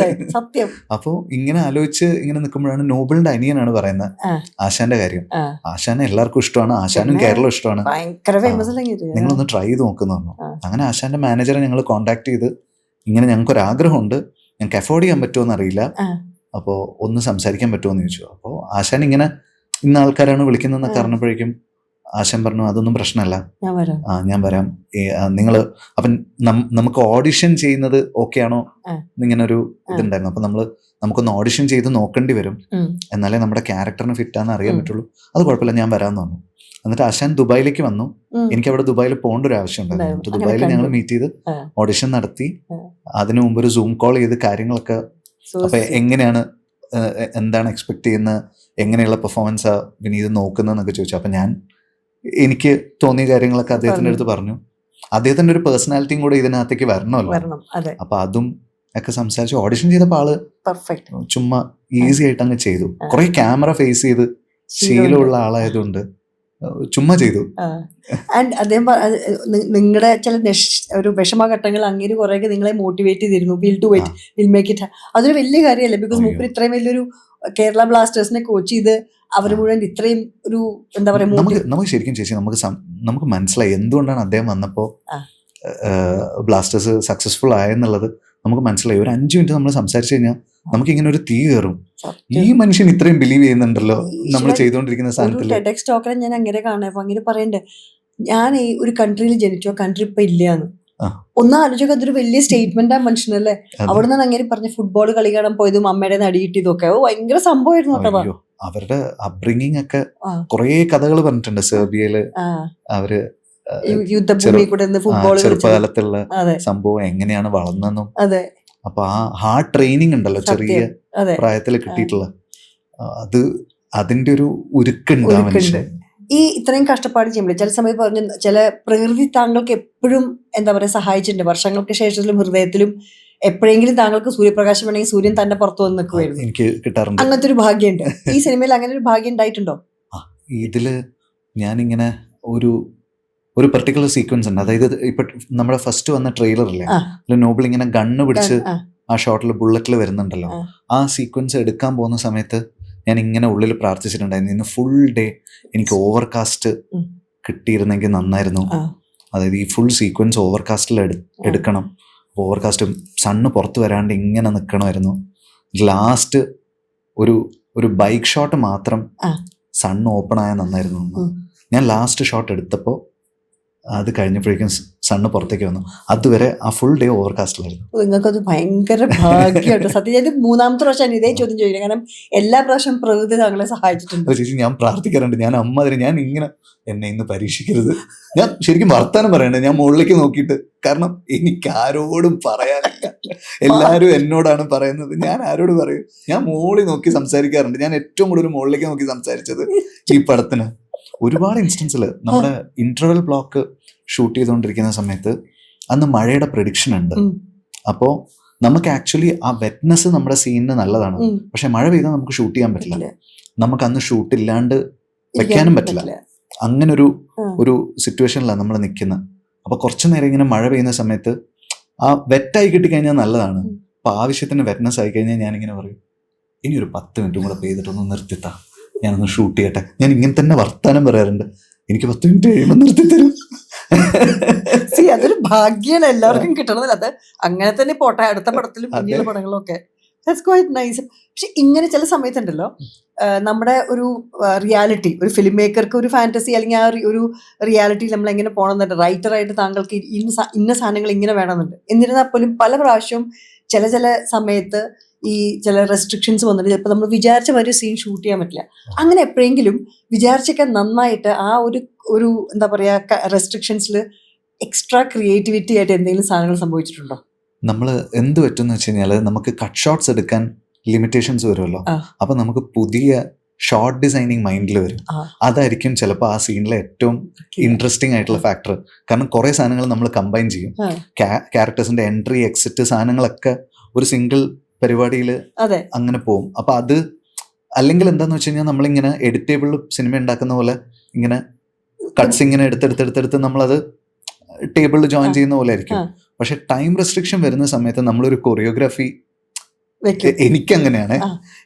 സത്യം. അപ്പോ ഇങ്ങനെ ആലോചിച്ച് ഇങ്ങനെ നിൽക്കുമ്പോഴാണ് നോബിളിന്റെ അനിയനാണ് പറയുന്നത് ആശാന്റെ കാര്യം. ആശാനെ എല്ലാവർക്കും ഇഷ്ടമാണ്, ആശാനും കേരളം ഇഷ്ടമാണ്, നിങ്ങളൊന്ന് ട്രൈ ചെയ്ത് നോക്കുന്നു പറഞ്ഞു. അങ്ങനെ ആശാന്റെ മാനേജറെ ഞങ്ങൾ കോണ്ടാക്ട് ചെയ്ത്, ഇങ്ങനെ ഞങ്ങൾക്കൊരു ആഗ്രഹമുണ്ട്, ഞങ്ങൾക്ക് അഫോർഡ് ചെയ്യാൻ പറ്റുമോ അറിയില്ല, അപ്പോൾ ഒന്ന് സംസാരിക്കാൻ പറ്റുമോ എന്ന് ചോദിച്ചു. അപ്പോൾ ആശാൻ ഇങ്ങനെ ഇന്ന ആൾക്കാരാണ് വിളിക്കുന്നതെന്നൊക്കെ അറിഞ്ഞപ്പോഴേക്കും ആശാൻ പറഞ്ഞു അതൊന്നും പ്രശ്നമല്ല, ഞാൻ വരാം, നിങ്ങൾ അപ്പം നമുക്ക് ഓഡിഷൻ ചെയ്യുന്നത് ഓക്കെ ആണോ എന്നിങ്ങനെ ഒരു ഇതുണ്ടായിരുന്നു. അപ്പം നമുക്കൊന്ന് ഓഡിഷൻ ചെയ്ത് നോക്കേണ്ടി വരും, എന്നാലേ നമ്മുടെ ക്യാരക്ടറിന് ഫിറ്റാന്ന് അറിയാൻ പറ്റുള്ളൂ. അത് കുഴപ്പമില്ല, ഞാൻ വരാമെന്ന് പറഞ്ഞു. എന്നിട്ട് ആശാൻ ദുബായിലേക്ക് വന്നു. എനിക്ക് അവിടെ ദുബായിൽ പോകേണ്ട ഒരു ആവശ്യം ഉണ്ടായിരുന്നു. ദുബായിൽ ഞങ്ങൾ മീറ്റ് ചെയ്ത് ഓഡിഷൻ നടത്തി. അതിനു മുമ്പ് ഒരു സൂം കോൾ ചെയ്ത് കാര്യങ്ങളൊക്കെ, അപ്പൊ എങ്ങനെയാണ്, എന്താണ് എക്സ്പെക്ട് ചെയ്യുന്നത്, എങ്ങനെയുള്ള പെർഫോമൻസാ വിനീത് നോക്കുന്നതെന്നൊക്കെ ചോദിച്ചു. അപ്പൊ എനിക്ക് തോന്നിയ കാര്യങ്ങളൊക്കെ അദ്ദേഹത്തിന്റെ അടുത്ത് പറഞ്ഞു. അദ്ദേഹത്തിന്റെ ഒരു പേഴ്സണാലിറ്റിയും കൂടെ ഇതിനകത്തേക്ക് വരണമല്ലോ. അപ്പൊ അതും ഒക്കെ സംസാരിച്ച് ഓഡിഷൻ ചെയ്തപ്പോൾ ആള് ചുമ്മാ ഈസി ആയിട്ട് അങ്ങ് ചെയ്തു. കുറെ ക്യാമറ ഫേസ് ചെയ്ത് ശീലമുള്ള ആളായതുകൊണ്ട് ചുമ്മാ ചെയ്തു. ആൻഡ് അദ്ദേഹം നിങ്ങളുടെ ചില ഒരു വിഷമഘട്ടങ്ങൾ അങ്ങനെ കുറേയൊക്കെ നിങ്ങളെ മോട്ടിവേറ്റ് ചെയ്തിരുന്നു. Will do it, will make it. അതൊരു വലിയ കാര്യമല്ലേ? ബിക്കോസ് മൂപ്പർ ഇത്രയും വലിയൊരു കേരള ബ്ലാസ്റ്റേഴ്സിനെ കോച്ച് ചെയ്ത് അവർ മുഴുവൻ ഇത്രയും ഒരു എന്താ പറയാ, നമുക്ക് ശരിക്കും ചേച്ചി നമുക്ക് മനസ്സിലായി എന്തുകൊണ്ടാണ് അദ്ദേഹം വന്നപ്പോ ബ്ലാസ്റ്റേഴ്സ് സക്സസ്ഫുൾ ആയെന്നുള്ളത് നമുക്ക് മനസ്സിലായി. ഒരു 5 മിനിറ്റ് നമ്മൾ സംസാരിച്ചു കഴിഞ്ഞാൽ നമുക്ക് ഇങ്ങനെ ഒരു തീ കയറും. ഈ മനുഷ്യൻ ഇത്രയും ബിലീവ് ചെയ്യുന്നുണ്ടല്ലോ നമ്മൾ ചെയ്തുകൊണ്ടിരിക്കുന്ന സാധനത്തിൽ. ഞാൻ അങ്ങനെ കാണാൻ അങ്ങനെ പറയണ്ടേ, ഞാൻ ഈ ഒരു കൺട്രിയിൽ ജനിച്ചു, ആ കൺട്രി ഇപ്പൊ ഇല്ലാന്ന് ഒന്ന് ആലോചിക്കുക. അതൊരു വലിയ സ്റ്റേറ്റ്മെന്റ് ആ മനുഷ്യനല്ലേ. അവിടെ നിന്നാണ് അങ്ങനെ പറഞ്ഞ ഫുട്ബോൾ കളി കാണാൻ പോയതും അമ്മയുടെ നടിയിട്ടതൊക്കെ ഭയങ്കര സംഭവമായിരുന്നു കേട്ടോ. അവരുടെ അപ്ബ്രിങ്ങിങ് ഒക്കെ കുറെ കഥകൾ പറഞ്ഞിട്ടുണ്ട്. സെർബിയയില് അവര് യുദ്ധഭൂമി കൂടെ ഫുട്ബോൾ ചെറുപ്പകാലത്തുള്ള സംഭവം എങ്ങനെയാണ് വളർന്നെന്നും. അപ്പൊ ആ ഹാർഡ് ട്രെയിനിങ് ഉണ്ടല്ലോ ചെറിയ പ്രായത്തിൽ കിട്ടിയിട്ടുള്ള അത്, അതിന്റെ ഒരു ഉരുക്കുണ്ട് ആ മനുഷ്യൻ. ഈ ഇത്രയും കഷ്ടപ്പാട് ചെയ്യുമ്പോൾ ചില സമയത്ത് പറഞ്ഞു, ചില പ്രകൃതി താങ്കൾക്ക് എപ്പോഴും എന്താ പറയാ സഹായിച്ചിട്ടുണ്ട്. വർഷങ്ങൾക്ക് ശേഷത്തിലും ഹൃദയത്തിലും എപ്പോഴെങ്കിലും താങ്കൾക്ക് സൂര്യപ്രകാശം വേണമെങ്കിൽ സൂര്യൻ തന്നെ പുറത്തു വന്ന് നിൽക്കുമായിരുന്നു. എനിക്ക് കിട്ടാറുണ്ട് അങ്ങനത്തെ ഒരു ഭാഗ്യമുണ്ട്. ഈ സിനിമയിൽ അങ്ങനെ ഒരു ഭാഗ്യം ഉണ്ടായിട്ടുണ്ടോ? ഇതില് ഞാനിങ്ങനെ ഒരു പെർട്ടിക്കുലർ സീക്വൻസ് ഉണ്ട്. അതായത് ഇപ്പൊ നമ്മുടെ ഫസ്റ്റ് വന്ന ട്രെയിലറില്ലേ, നോബിൾ ഇങ്ങനെ ഗണ്ണ് പിടിച്ച് ആ ഷോട്ടിൽ ബുള്ളറ്റിൽ വരുന്നുണ്ടല്ലോ, ആ സീക്വൻസ് എടുക്കാൻ പോകുന്ന സമയത്ത് ഞാൻ ഇങ്ങനെ ഉള്ളിൽ പ്രാർത്ഥിച്ചിട്ടുണ്ടായിരുന്നു, ഇന്ന് ഫുൾ ഡേ എനിക്ക് ഓവർകാസ്റ്റ് കിട്ടിയിരുന്നെങ്കിൽ നന്നായിരുന്നു. അതായത് ഈ ഫുൾ സീക്വൻസ് ഓവർകാസ്റ്റിൽ എടുക്കണം. ഓവർകാസ്റ്റ് സണ്ണ് പുറത്ത് വരാണ്ട് ഇങ്ങനെ നിൽക്കണമായിരുന്നു. ലാസ്റ്റ് ഒരു ബൈക്ക് ഷോട്ട് മാത്രം സണ്ണ് ഓപ്പൺ ആയാൽ നന്നായിരുന്നു. ഞാൻ ലാസ്റ്റ് ഷോട്ട് എടുത്തപ്പോൾ അത് കഴിഞ്ഞപ്പോഴേക്കും സണ്ണ് പുറത്തേക്ക് വന്നു. അതുവരെ ആ ഫുൾ ഡേ ഓവർകാസ്റ്റിലായിരുന്നു. നിങ്ങൾക്കത് ഭയങ്കര ഭാഗ്യമായിട്ട് സത്യം. ഞാൻ മൂന്നാമത്തെ പ്രാവശ്യം ഇതേ ചോദ്യം ചോദിക്കുന്നത്. കാരണം എല്ലാ പ്രാവശ്യം പ്രകൃതി താങ്കളെ സഹായിച്ചിട്ടുണ്ട്. ചേച്ചി ഞാൻ പ്രാർത്ഥിക്കാറുണ്ട്, ഞാൻ അമ്മ അതിന് ഞാൻ ഇങ്ങനെ എന്നെ ഇന്ന് പരീക്ഷിക്കരുത്. ഞാൻ ശരിക്കും വർത്താനം പറയണ്ടേ, ഞാൻ മുകളിലേക്ക് നോക്കിയിട്ട്. കാരണം എനിക്ക് ആരോടും പറയാനില്ല, എല്ലാവരും എന്നോടാണ് പറയുന്നത്. ഞാൻ ആരോട് പറയും? ഞാൻ മുകളിൽ നോക്കി സംസാരിക്കാറുണ്ട്. ഞാൻ ഏറ്റവും കൂടുതൽ മുകളിലേക്ക് നോക്കി സംസാരിച്ചത് ഈ പടത്തിന്. ഒരുപാട് ഇൻസ്റ്റൻസിൽ നമ്മുടെ ഇന്റർവെൽ ബ്ലോക്ക് ഷൂട്ട് ചെയ്തുകൊണ്ടിരിക്കുന്ന സമയത്ത് അന്ന് മഴയുടെ പ്രഡിക്ഷൻ ഉണ്ട്. അപ്പോൾ നമുക്ക് ആക്ച്വലി ആ വെറ്റ്നെസ് നമ്മുടെ സീനിന് നല്ലതാണ്. പക്ഷെ മഴ പെയ്താൽ നമുക്ക് ഷൂട്ട് ചെയ്യാൻ പറ്റില്ല. നമുക്ക് അന്ന് ഷൂട്ട് ഇല്ലാണ്ട് വെക്കാനും പറ്റില്ല. അങ്ങനെ ഒരു സിറ്റുവേഷനിലാണ് നമ്മൾ നിൽക്കുന്നത്. അപ്പൊ കുറച്ചു നേരം ഇങ്ങനെ മഴ പെയ്യുന്ന സമയത്ത് ആ വെറ്റായി കിട്ടിക്കഴിഞ്ഞാൽ നല്ലതാണ്. അപ്പൊ ആവശ്യത്തിന് വെറ്റ്നെസ് ആയി കഴിഞ്ഞാൽ ഞാനിങ്ങനെ പറയും, ഇനി ഒരു 10 മിനിറ്റും കൂടെ പെയ്തിട്ടൊന്ന് നിർത്തിത്താ, ഞാനൊന്ന് ഷൂട്ട് ചെയ്യട്ടെ. ഞാൻ ഇങ്ങനെ തന്നെ വർത്താനം പറയാറുണ്ട്. എനിക്ക് 10 മിനിറ്റ് കഴിയുമ്പോൾ നിർത്തി തരും. അതൊരു ഭാഗ്യാണ് എല്ലാവർക്കും കിട്ടണതില്ല. അത് അങ്ങനെ തന്നെ പോട്ടെ, അടുത്ത പടത്തിലും പിന്നീട് പടങ്ങളും ഒക്കെ. That's quite nice. പക്ഷെ ഇങ്ങനെ ചില സമയത്തുണ്ടല്ലോ, നമ്മുടെ ഒരു റിയാലിറ്റി, ഒരു ഫിലിം മേക്കർക്ക് ഒരു ഫാന്റസി അല്ലെങ്കിൽ ആ ഒരു റിയാലിറ്റി നമ്മൾ എങ്ങനെ പോകണമെന്നുണ്ട്. റൈറ്ററായിട്ട് താങ്കൾക്ക് ഇന്ന സാധനങ്ങൾ ഇങ്ങനെ വേണമെന്നുണ്ട്. എന്നിരുന്നാൽ പോലും പല പ്രാവശ്യവും ചില സമയത്ത് ഈ ചില റെസ്ട്രിക്ഷൻസ് വന്നിട്ട് ചിലപ്പോൾ നമ്മൾ വിചാരിച്ച ഒരു സീൻ ഷൂട്ട് ചെയ്യാൻ പറ്റില്ല. അങ്ങനെ എപ്പോഴെങ്കിലും വിചാരിച്ചൊക്കെ നന്നായിട്ട് ആ ഒരു എന്താ പറയുക റെസ്ട്രിക്ഷൻസിൽ എക്സ്ട്രാ ക്രിയേറ്റിവിറ്റി ആയിട്ട് എന്തെങ്കിലും സാധനങ്ങൾ സംഭവിച്ചിട്ടുണ്ടോ? നമ്മൾ എന്ത് പറ്റുമെന്ന് വെച്ച് കഴിഞ്ഞാൽ നമുക്ക് കട്ട് ഷോട്ട്സ് എടുക്കാൻ ലിമിറ്റേഷൻസ് വരുമല്ലോ. അപ്പൊ നമുക്ക് പുതിയ ഷോർട്ട് ഡിസൈനിങ് മൈൻഡിൽ വരും. അതായിരിക്കും ചിലപ്പോൾ ആ സീനിലെ ഏറ്റവും ഇൻട്രസ്റ്റിംഗ് ആയിട്ടുള്ള ഫാക്ടർ. കാരണം കുറെ സാധനങ്ങൾ നമ്മൾ കമ്പൈൻ ചെയ്യും. ക്യാരക്ടേഴ്സിന്റെ എൻട്രി എക്സിറ്റ് സാധനങ്ങളൊക്കെ ഒരു സിംഗിൾ പരിപാടിയിൽ അങ്ങനെ പോകും. അപ്പൊ അത് അല്ലെങ്കിൽ എന്താന്ന് വെച്ച് കഴിഞ്ഞാൽ നമ്മളിങ്ങനെ എഡിറ്റേബിൾ സിനിമ ഉണ്ടാക്കുന്ന പോലെ ഇങ്ങനെ കട്ട്സ് ഇങ്ങനെ എടുത്തെടുത്ത് നമ്മളത് ടേബിളിൽ ജോയിൻ ചെയ്യുന്ന പോലെ ആയിരിക്കും. പക്ഷെ ടൈം റെസ്ട്രിക്ഷൻ വരുന്ന സമയത്ത് നമ്മളൊരു കൊറിയോഗ്രാഫി, എനിക്കങ്ങനെയാണ്,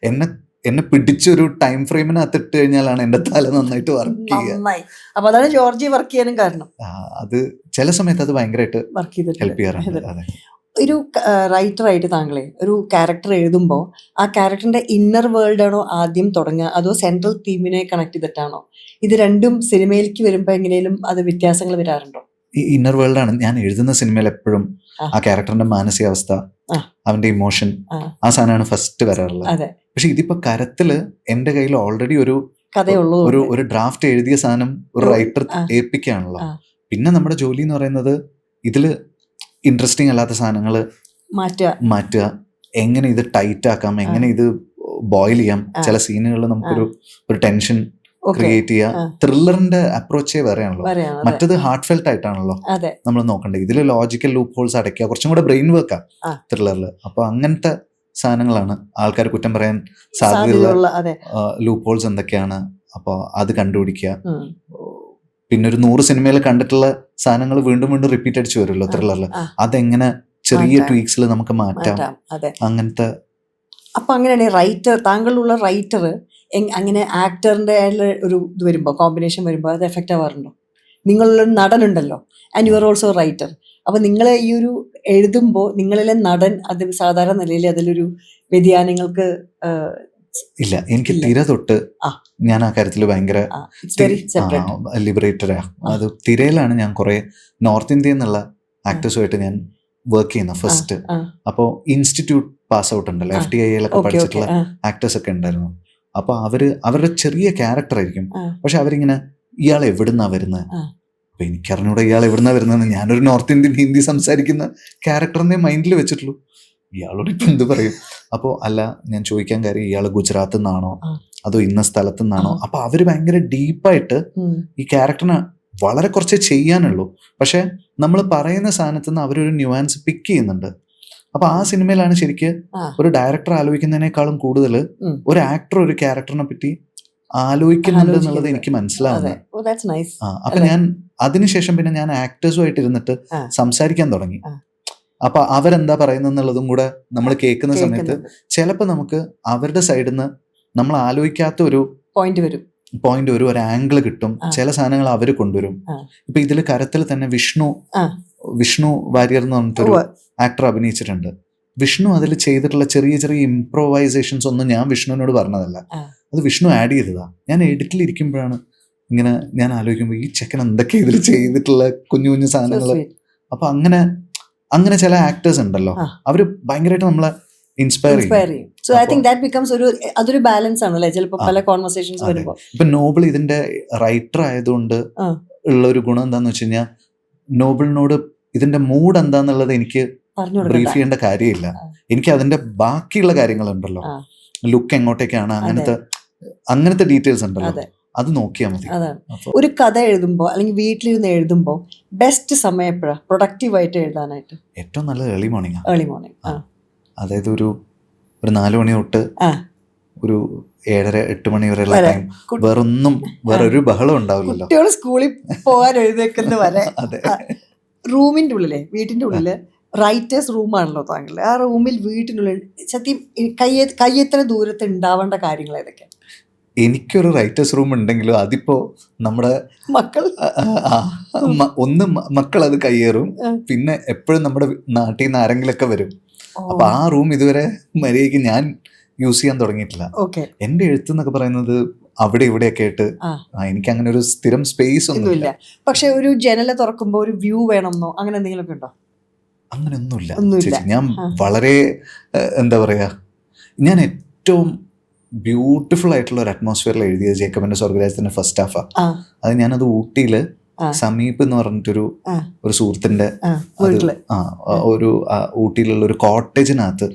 എന്നെ പിടിച്ചൊരു ടൈം ഫ്രെയിമിനകത്ത് ഇട്ട് കഴിഞ്ഞാലാണ് എന്റെ തല നന്നായിട്ട് വർക്ക് ചെയ്യുക. അപ്പൊ അതാണ് ജോർജി വർക്ക് ചെയ്യാനും കാരണം. അത് ചില സമയത്ത് അത് ഭയങ്കരമായിട്ട് ഹെൽപ്പ് ചെയ്യാറുണ്ട്. അതെ. ഒരു റൈറ്ററായിട്ട് താങ്കളെ ഒരു ക്യാരക്ടർ എഴുതുമ്പോൾ ആ ക്യാരക്ടറിന്റെ ഇന്നർ വേൾഡ് ആണോ ആദ്യം തുടങ്ങുക, അതോ സെൻട്രൽ തീമിനെ കണക്ട് ചെയ്തിട്ടാണോ? ഇത് രണ്ടും സിനിമയിലേക്ക് വരുമ്പോൾ എങ്ങനെയും അത് വ്യത്യാസങ്ങൾ വരാറുണ്ടോ? ഈ ഇന്നർ വേൾഡ് ആണ് ഞാൻ എഴുതുന്ന സിനിമയിൽ എപ്പോഴും ആ ക്യാരക്ടറിന്റെ മാനസികാവസ്ഥ, അവന്റെ ഇമോഷൻ, ആ സാധനമാണ് ഫസ്റ്റ് വരാറുള്ളത്. പക്ഷെ ഇതിപ്പോ കരത്തില് എന്റെ കയ്യിൽ ഓൾറെഡി ഒരു ഡ്രാഫ്റ്റ് എഴുതിയ സാധനം ഒരു റൈറ്റർ ഏൽപ്പിക്കുകയാണല്ലോ. പിന്നെ നമ്മുടെ ജോലി എന്ന് പറയുന്നത് ഇതില് ഇൻട്രസ്റ്റിംഗ് അല്ലാത്ത സാധനങ്ങൾ മാറ്റുക, എങ്ങനെ ഇത് ടൈറ്റ് ആക്കാം, എങ്ങനെ ഇത് ബോയിൽ ചെയ്യാം. ചില സീനുകളിൽ നമുക്കൊരു ടെൻഷൻ ക്രിയേറ്റ് ചെയ്യുക. ത്രില്ലറിന്റെ അപ്രോച്ചേ വേറെയാണല്ലോ. മറ്റത് ഹാർട്ട് ഫെൽറ്റ് ആയിട്ടാണല്ലോ നമ്മൾ നോക്കേണ്ടത്. ഇതിൽ ലോജിക്കൽ ലൂപ്പ് ഹോൾസ് അടയ്ക്കുക, കുറച്ചും കൂടെ ബ്രെയിൻ വർക്കാ ത്രില്ലറിൽ. അപ്പൊ അങ്ങനത്തെ സാധനങ്ങൾ ആൾക്കാർ കുറ്റം പറയാൻ സാധ്യതയുള്ള ലൂപ്പ് ഹോൾസ് എന്തൊക്കെയാണ്, അപ്പോൾ അത് കണ്ടുപിടിക്കുക. പിന്നെ ഒരു 100 സിനിമയിൽ കണ്ടിട്ടുള്ള സാധനങ്ങൾ വീണ്ടും വീണ്ടും റിപ്പീറ്റ് അടിച്ചു വരുമല്ലോ ത്രില്ലറിൽ. അതെങ്ങനെ ചെറിയ ട്വീക്സിൽ നമുക്ക് മാറ്റാം, അങ്ങനത്തെ. അപ്പൊ അങ്ങനെയാണ് റൈറ്റർ, താങ്കളുള്ള റൈറ്റർ അങ്ങനെ ആക്ടറിന്റെ ഒരു ഇത് വരുമ്പോൾ, കോമ്പിനേഷൻ വരുമ്പോൾ അത് എഫക്റ്റ് ആവാറുണ്ടോ? നിങ്ങളൊരു നടനുണ്ടല്ലോ, and you are also writer. അപ്പൊ നിങ്ങൾ ഈ ഒരു എഴുതുമ്പോൾ നിങ്ങളിലെ നടൻ അത് സാധാരണ നിലയിൽ അതിലൊരു വ്യതിയാനങ്ങൾക്ക് ഇല്ല. എനിക്ക് തിര തൊട്ട് ഞാൻ ആ കാര്യത്തിൽ ഭയങ്കര ലിബറേറ്റഡാ. അത് തിരയിലാണ് ഞാൻ കുറെ നോർത്ത് ഇന്ത്യയിൽ നിന്നുള്ള ആക്ടേഴ്സുമായിട്ട് ഞാൻ വർക്ക് ചെയ്യുന്ന ഫസ്റ്റ്. അപ്പോൾ ഇൻസ്റ്റിറ്റ്യൂട്ട് പാസ് ഔട്ട് ഉണ്ടല്ലോ, FTIയിലൊക്കെ പഠിച്ചിട്ടുള്ള ആക്ടേഴ്സ് ഒക്കെ ഉണ്ടായിരുന്നു. അപ്പൊ അവരുടെ ചെറിയ ക്യാരക്ടർ ആയിരിക്കും, പക്ഷെ അവരിങ്ങനെ ഇയാൾ എവിടുന്നാ വരുന്നത്, അപ്പൊ എനിക്കറിഞ്ഞൂടെ ഇയാൾ എവിടുന്നാ വരുന്നതെന്ന്. ഞാനൊരു നോർത്ത് ഇന്ത്യൻ ഹിന്ദി സംസാരിക്കുന്ന ക്യാരക്ടറിനെ മൈൻഡിൽ വെച്ചിട്ടുള്ളൂ. ഇയാളോട് ഇപ്പൊ എന്ത് പറയും? അപ്പോൾ അല്ല, ഞാൻ ചോദിക്കാൻ കാര്യം ഇയാൾ ഗുജറാത്തിൽ നിന്നാണോ അതോ ഇന്ന സ്ഥലത്ത് നിന്നാണോ? അപ്പൊ അവര് ഭയങ്കര ഡീപ്പായിട്ട് ഈ ക്യാരക്ടറിനെ വളരെ കുറച്ചേ ചെയ്യാനുള്ളൂ, പക്ഷെ നമ്മൾ പറയുന്ന സാധനത്ത് നിന്ന് അവരൊരു ന്യൂവാൻസ് പിക്ക് ചെയ്യുന്നുണ്ട്. അപ്പൊ ആ സിനിമയിലാണ് ശരിക്ക് ഒരു ഡയറക്ടർ ആലോചിക്കുന്നതിനേക്കാളും കൂടുതൽ ഒരു ആക്ടർ ഒരു ക്യാരക്ടറിനെ പറ്റി ആലോചിക്കുന്നുണ്ട് എന്നുള്ളത് എനിക്ക് മനസ്സിലാവുന്നത്. അപ്പൊ ഞാൻ അതിനുശേഷം പിന്നെ ഞാൻ ആക്ടേഴ്സുമായിട്ട് ഇരുന്നിട്ട് സംസാരിക്കാൻ തുടങ്ങി. അപ്പൊ അവരെന്താ പറയുന്നതെന്നുള്ളതും കൂടെ നമ്മൾ കേൾക്കുന്ന സമയത്ത് ചിലപ്പോൾ നമുക്ക് അവരുടെ സൈഡിൽ നിന്ന് നമ്മൾ ആലോചിക്കാത്ത ഒരു പോയിന്റ് വരും, ഒരു ആംഗിൾ കിട്ടും. ചില സാധനങ്ങൾ അവർ കൊണ്ടുവരും. ഇപ്പൊ ഇതിൽ കരത്തിൽ തന്നെ വിഷ്ണു വാര്യർ എന്ന് പറഞ്ഞിട്ടൊരു ആക്ടർ അഭിനയിച്ചിട്ടുണ്ട്. വിഷ്ണു അതിൽ ചെയ്തിട്ടുള്ള ചെറിയ ചെറിയ ഇംപ്രോവൈസേഷൻസ് ഒന്നും ഞാൻ വിഷ്ണുവിനോട് പറഞ്ഞതല്ല, അത് വിഷ്ണു ആഡ് ചെയ്തതാ. ഞാൻ എഡിറ്റിൽ ഇരിക്കുമ്പോഴാണ് ഇങ്ങനെ ഞാൻ ആലോചിക്കുമ്പോൾ ഈ ചെക്കൻ എന്തൊക്കെ ഇതിൽ ചെയ്തിട്ടുള്ള കുഞ്ഞു കുഞ്ഞു സാധനങ്ങൾ അപ്പൊ അങ്ങനെ ചില ആക്ടേഴ്സ് ഉണ്ടല്ലോ, അവര് ഭയങ്കരമായിട്ട് നമ്മളെ ഇൻസ്പയർ ചെയ്യും. So I think that becomes അതൊരു ബാലൻസ് ആണല്ലേ ചിലപ്പോൾ പല കോൺവെർസേഷൻസ് വരുമ്പോൾ. ഇപ്പൊ നോബിൾ ഇതിന്റെ റൈറ്റർ ആയതുകൊണ്ട് ഉള്ള ഒരു ഗുണം എന്താന്ന് വെച്ച് കഴിഞ്ഞാൽ, നോബിളിനോട് ഇതിന്റെ മൂഡ് എന്താന്നുള്ളത് എനിക്ക് ബ്രീഫ് ചെയ്യേണ്ട കാര്യമില്ല. എനിക്ക് അതിന്റെ ബാക്കിയുള്ള കാര്യങ്ങളുണ്ടല്ലോ, ലുക്ക് എങ്ങോട്ടേക്കാണ്, അങ്ങനത്തെ ഡീറ്റെയിൽസ് ഉണ്ടല്ലോ, അത് നോക്കിയാൽ മതി. ഒരു കഥ എഴുതുമ്പോൾ അല്ലെങ്കിൽ വീട്ടിലിരുന്ന് എഴുതുമ്പോൾ ബെസ്റ്റ് സമയം എപ്പോഴാണ് പ്രൊഡക്റ്റീവായിട്ട് എഴുതാനായിട്ട്? ഏറ്റവും നല്ലത് ഏർലി മോർണിംഗ്. അതായത് ഒരു 4 മണി തൊട്ട് ഒരു 7:30-8 മണി വരെയുള്ള ടൈം വേറെ ഒരു ബഹളം ഉണ്ടാവില്ലല്ലോ. കുട്ടികൾ സ്കൂളിൽ പോകാൻ എഴുതേക്കുന്ന വരെ. റൂമിന്റെ ഉള്ളിലെ വീട്ടിന്റെ ഉള്ളില് റൈറ്റേഴ്സ് റൂമാണല്ലോ താങ്കൾ. ആ റൂമിൽ വീട്ടിനുള്ളിൽ സത്യം കയ്യെത്ര ദൂരത്ത് ഉണ്ടാവേണ്ട കാര്യങ്ങൾ ഏതൊക്കെ? എനിക്കൊരു റൈറ്റേഴ്സ് റൂം ഉണ്ടെങ്കിലും അതിപ്പോ നമ്മുടെ മക്കൾ അത് കയ്യേറും. പിന്നെ എപ്പോഴും നമ്മുടെ നാട്ടിൽ നിന്ന് ആരെങ്കിലൊക്കെ വരും. അപ്പൊ ആ റൂം ഇതുവരെ മര്യാദയ്ക്ക് ഞാൻ യൂസ് ചെയ്യാൻ തുടങ്ങിയിട്ടില്ല. എന്റെ എഴുത്തെന്നൊക്കെ പറയുന്നത് അവിടെ ഇവിടെയൊക്കെ ആയിട്ട് എനിക്ക് അങ്ങനെ ഒരു സ്ഥിരം സ്പേസ് ഒന്നുമില്ല. പക്ഷെ ഒരു ജനല തുറക്കുമ്പോ ഒരു വ്യൂ വേണമെന്നോ അങ്ങനെ എന്തെങ്കിലും ഉണ്ടോ? അങ്ങനെയൊന്നുമില്ല. ഞാൻ വളരെ എന്താ പറയാ, ഞാൻ ഏറ്റവും ബ്യൂട്ടിഫുൾ ആയിട്ടുള്ള ഒരു അറ്റ്മോസ്ഫിയറിൽ എഴുതിയത് ജേക്കബിന്റെ സ്വർഗരാജ്യത്തിന്റെ ഫസ്റ്റ് ഹാഫാ. അത് ഞാനത് ഊട്ടിയില് സമീപ് എന്ന് പറഞ്ഞിട്ടൊരു സുഹൃത്തിന്റെ ഒരു ഊട്ടിയിലുള്ള ഒരു കോട്ടേജിനകത്ത്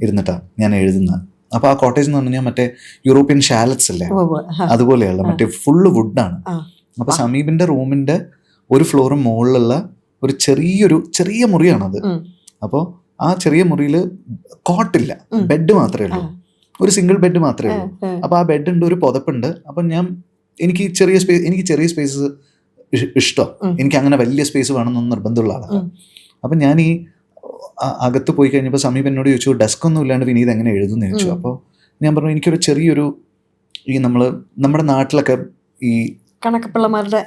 ഇരുന്നിട്ടാ ഞാൻ എഴുതുന്നത്. അപ്പൊ ആ കോട്ടേജ് എന്ന് പറഞ്ഞാൽ മറ്റേ യൂറോപ്യൻ ഷാലറ്റ്സ് അല്ലേ, അതുപോലെയുള്ള മറ്റേ ഫുള്ള് വുഡാണ്. അപ്പൊ സമീപിന്റെ റൂമിന്റെ ഒരു ഫ്ലോർ മുകളിലുള്ള ഒരു ചെറിയ മുറിയാണത്. അപ്പോൾ ആ ചെറിയ മുറിയിൽ കോട്ടില്ല, ബെഡ് മാത്രമേ ഉള്ളൂ, ഒരു സിംഗിൾ ബെഡ് മാത്രമേ ഉള്ളൂ. അപ്പൊ ആ ബെഡ് ഉണ്ട്, ഒരു പുതപ്പുണ്ട്. അപ്പൊ എനിക്ക് ചെറിയ സ്പേസ് ഇഷ്ടം. എനിക്ക് അങ്ങനെ വലിയ സ്പേസ് വേണമെന്നൊന്നും നിർബന്ധമുള്ള ആളാണ്. അപ്പൊ ഞാൻ ഈ അകത്ത് പോയി കഴിഞ്ഞപ്പോൾ സമീപ് എന്നോട് ചോദിച്ചു, ഡെസ്ക് ഒന്നും ഇല്ലാണ്ട് വിനീത് എങ്ങനെ എഴുതുന്നു ചോദിച്ചു. അപ്പോൾ ഞാൻ പറഞ്ഞു, എനിക്കൊരു ചെറിയൊരു നമ്മുടെ നാട്ടിലൊക്കെ ഈ കണക്കപ്പിള്ളമാരുടെ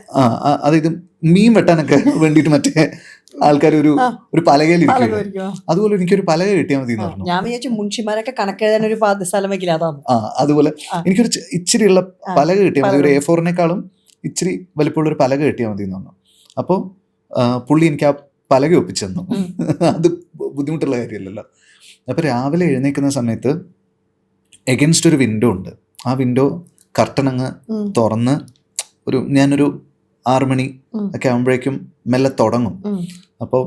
അതായത് മീൻ വെട്ടാനൊക്കെ വേണ്ടിയിട്ട് മറ്റേ ആൾക്കാർ ഒരു പലകയിലിരിക്കും, അതുപോലെ എനിക്കൊരു പലക കിട്ടിയാൽ മതി എന്ന് പറഞ്ഞു. ഞാൻ വിചാരിച്ചു മുൻഷിമാരൊക്കെ കണക്കെഴുതാൻ ഒരു സ്ഥലം വെക്കില്ല, അതാണ്. അതുപോലെ എനിക്കൊരു ഇച്ചിരിയുള്ള പലക കിട്ടിയാൽ മതി, ഒരു A4-നേക്കാളും ഇച്ചിരി വലിപ്പമുള്ളൊരു പലക കിട്ടിയാൽ മതി എന്ന് പറഞ്ഞു. അപ്പോൾ പുള്ളി എനിക്ക് ആ പലക ഒപ്പിച്ചു തന്നു. അത് ബുദ്ധിമുട്ടുള്ള കാര്യമല്ലല്ലോ. അപ്പോൾ രാവിലെ എഴുന്നേൽക്കുന്ന സമയത്ത് എഗൻസ്റ്റ് ഒരു വിൻഡോ ഉണ്ട്. ആ വിൻഡോ കർട്ടൻ അങ്ങ് തുറന്ന് ഞാനൊരു 6 മണി ഒക്കെ ആകുമ്പോഴേക്കും മെല്ലെ തുടങ്ങും. അപ്പോൾ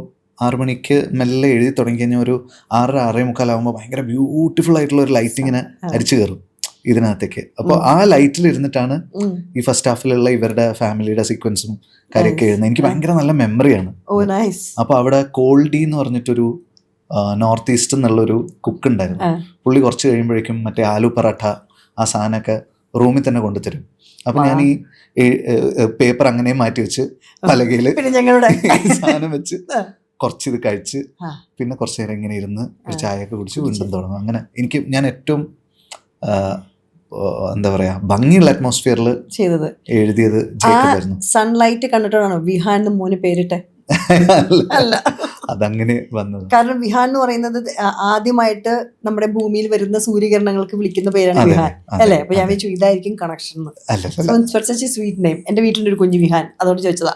6 മണിക്ക് മെല്ലെ എഴുതി തുടങ്ങി കഴിഞ്ഞാൽ ഒരു 6:30-6:45 ആകുമ്പോൾ ഭയങ്കര ബ്യൂട്ടിഫുൾ ആയിട്ടുള്ള ഒരു ലൈറ്റ് ഇങ്ങനെ അരിച്ചു കയറും ഇതിനകത്തേക്ക്. അപ്പോൾ ആ ലൈറ്റിൽ ഇരുന്നിട്ടാണ് ഈ ഫസ്റ്റ് ഹാഫിലുള്ള ഇവരുടെ ഫാമിലിയുടെ സീക്വൻസും കാര്യമൊക്കെ എഴുതുന്നത്. എനിക്ക് ഭയങ്കര നല്ല മെമ്മറിയാണ്. അപ്പോൾ അവിടെ കോൾഡി എന്ന് പറഞ്ഞിട്ടൊരു നോർത്ത് ഈസ്റ്റ് എന്നുള്ളൊരു കുക്ക് ഉണ്ടായിരുന്നു. പുള്ളി കുറച്ച് കഴിയുമ്പോഴേക്കും മറ്റേ ആലു പറാഠ ആ സാധനമൊക്കെ റൂമിൽ തന്നെ കൊണ്ടുതരും. അപ്പൊ ഞാൻ ഈ പേപ്പർ അങ്ങനെ മാറ്റി വെച്ച് പലകയിൽ സാധനം വെച്ച് കുറച്ചിത് കഴിച്ച് പിന്നെ കുറച്ച് നേരം ഇങ്ങനെ ഇരുന്ന് ഒരു ചായയൊക്കെ കുടിച്ച് വീണ്ടും തുടങ്ങും. അങ്ങനെ ഞാൻ ഏറ്റവും എന്താ പറയാ ഭംഗിയുള്ള അറ്റ്മോസ്ഫിയറിൽ ചെയ്തത് എഴുതിയത് ജേക്കബായിരുന്നു. സൺലൈറ്റ് കണ്ടിട്ടാണോ വിഹാൻ മോന് പേരിട്ടെ? അല്ല, അതങ്ങനെ വന്നത്. കാരണം വിഹാൻ എന്ന് പറയുന്നത് ആദ്യമായിട്ട് നമ്മുടെ ഭൂമിയിൽ വരുന്ന സൂര്യകിരണങ്ങൾക്ക് വിളിക്കുന്ന പേരാണ് വിഹാൻ അല്ലേ? അപ്പൊ ഞാൻ വെച്ചു ഇതായിരിക്കും കണക്ഷൻ. Sweet name. എന്റെ വീട്ടിലൊരു കുഞ്ഞു വിഹാൻ, അതോട് ചോദിച്ചതാ.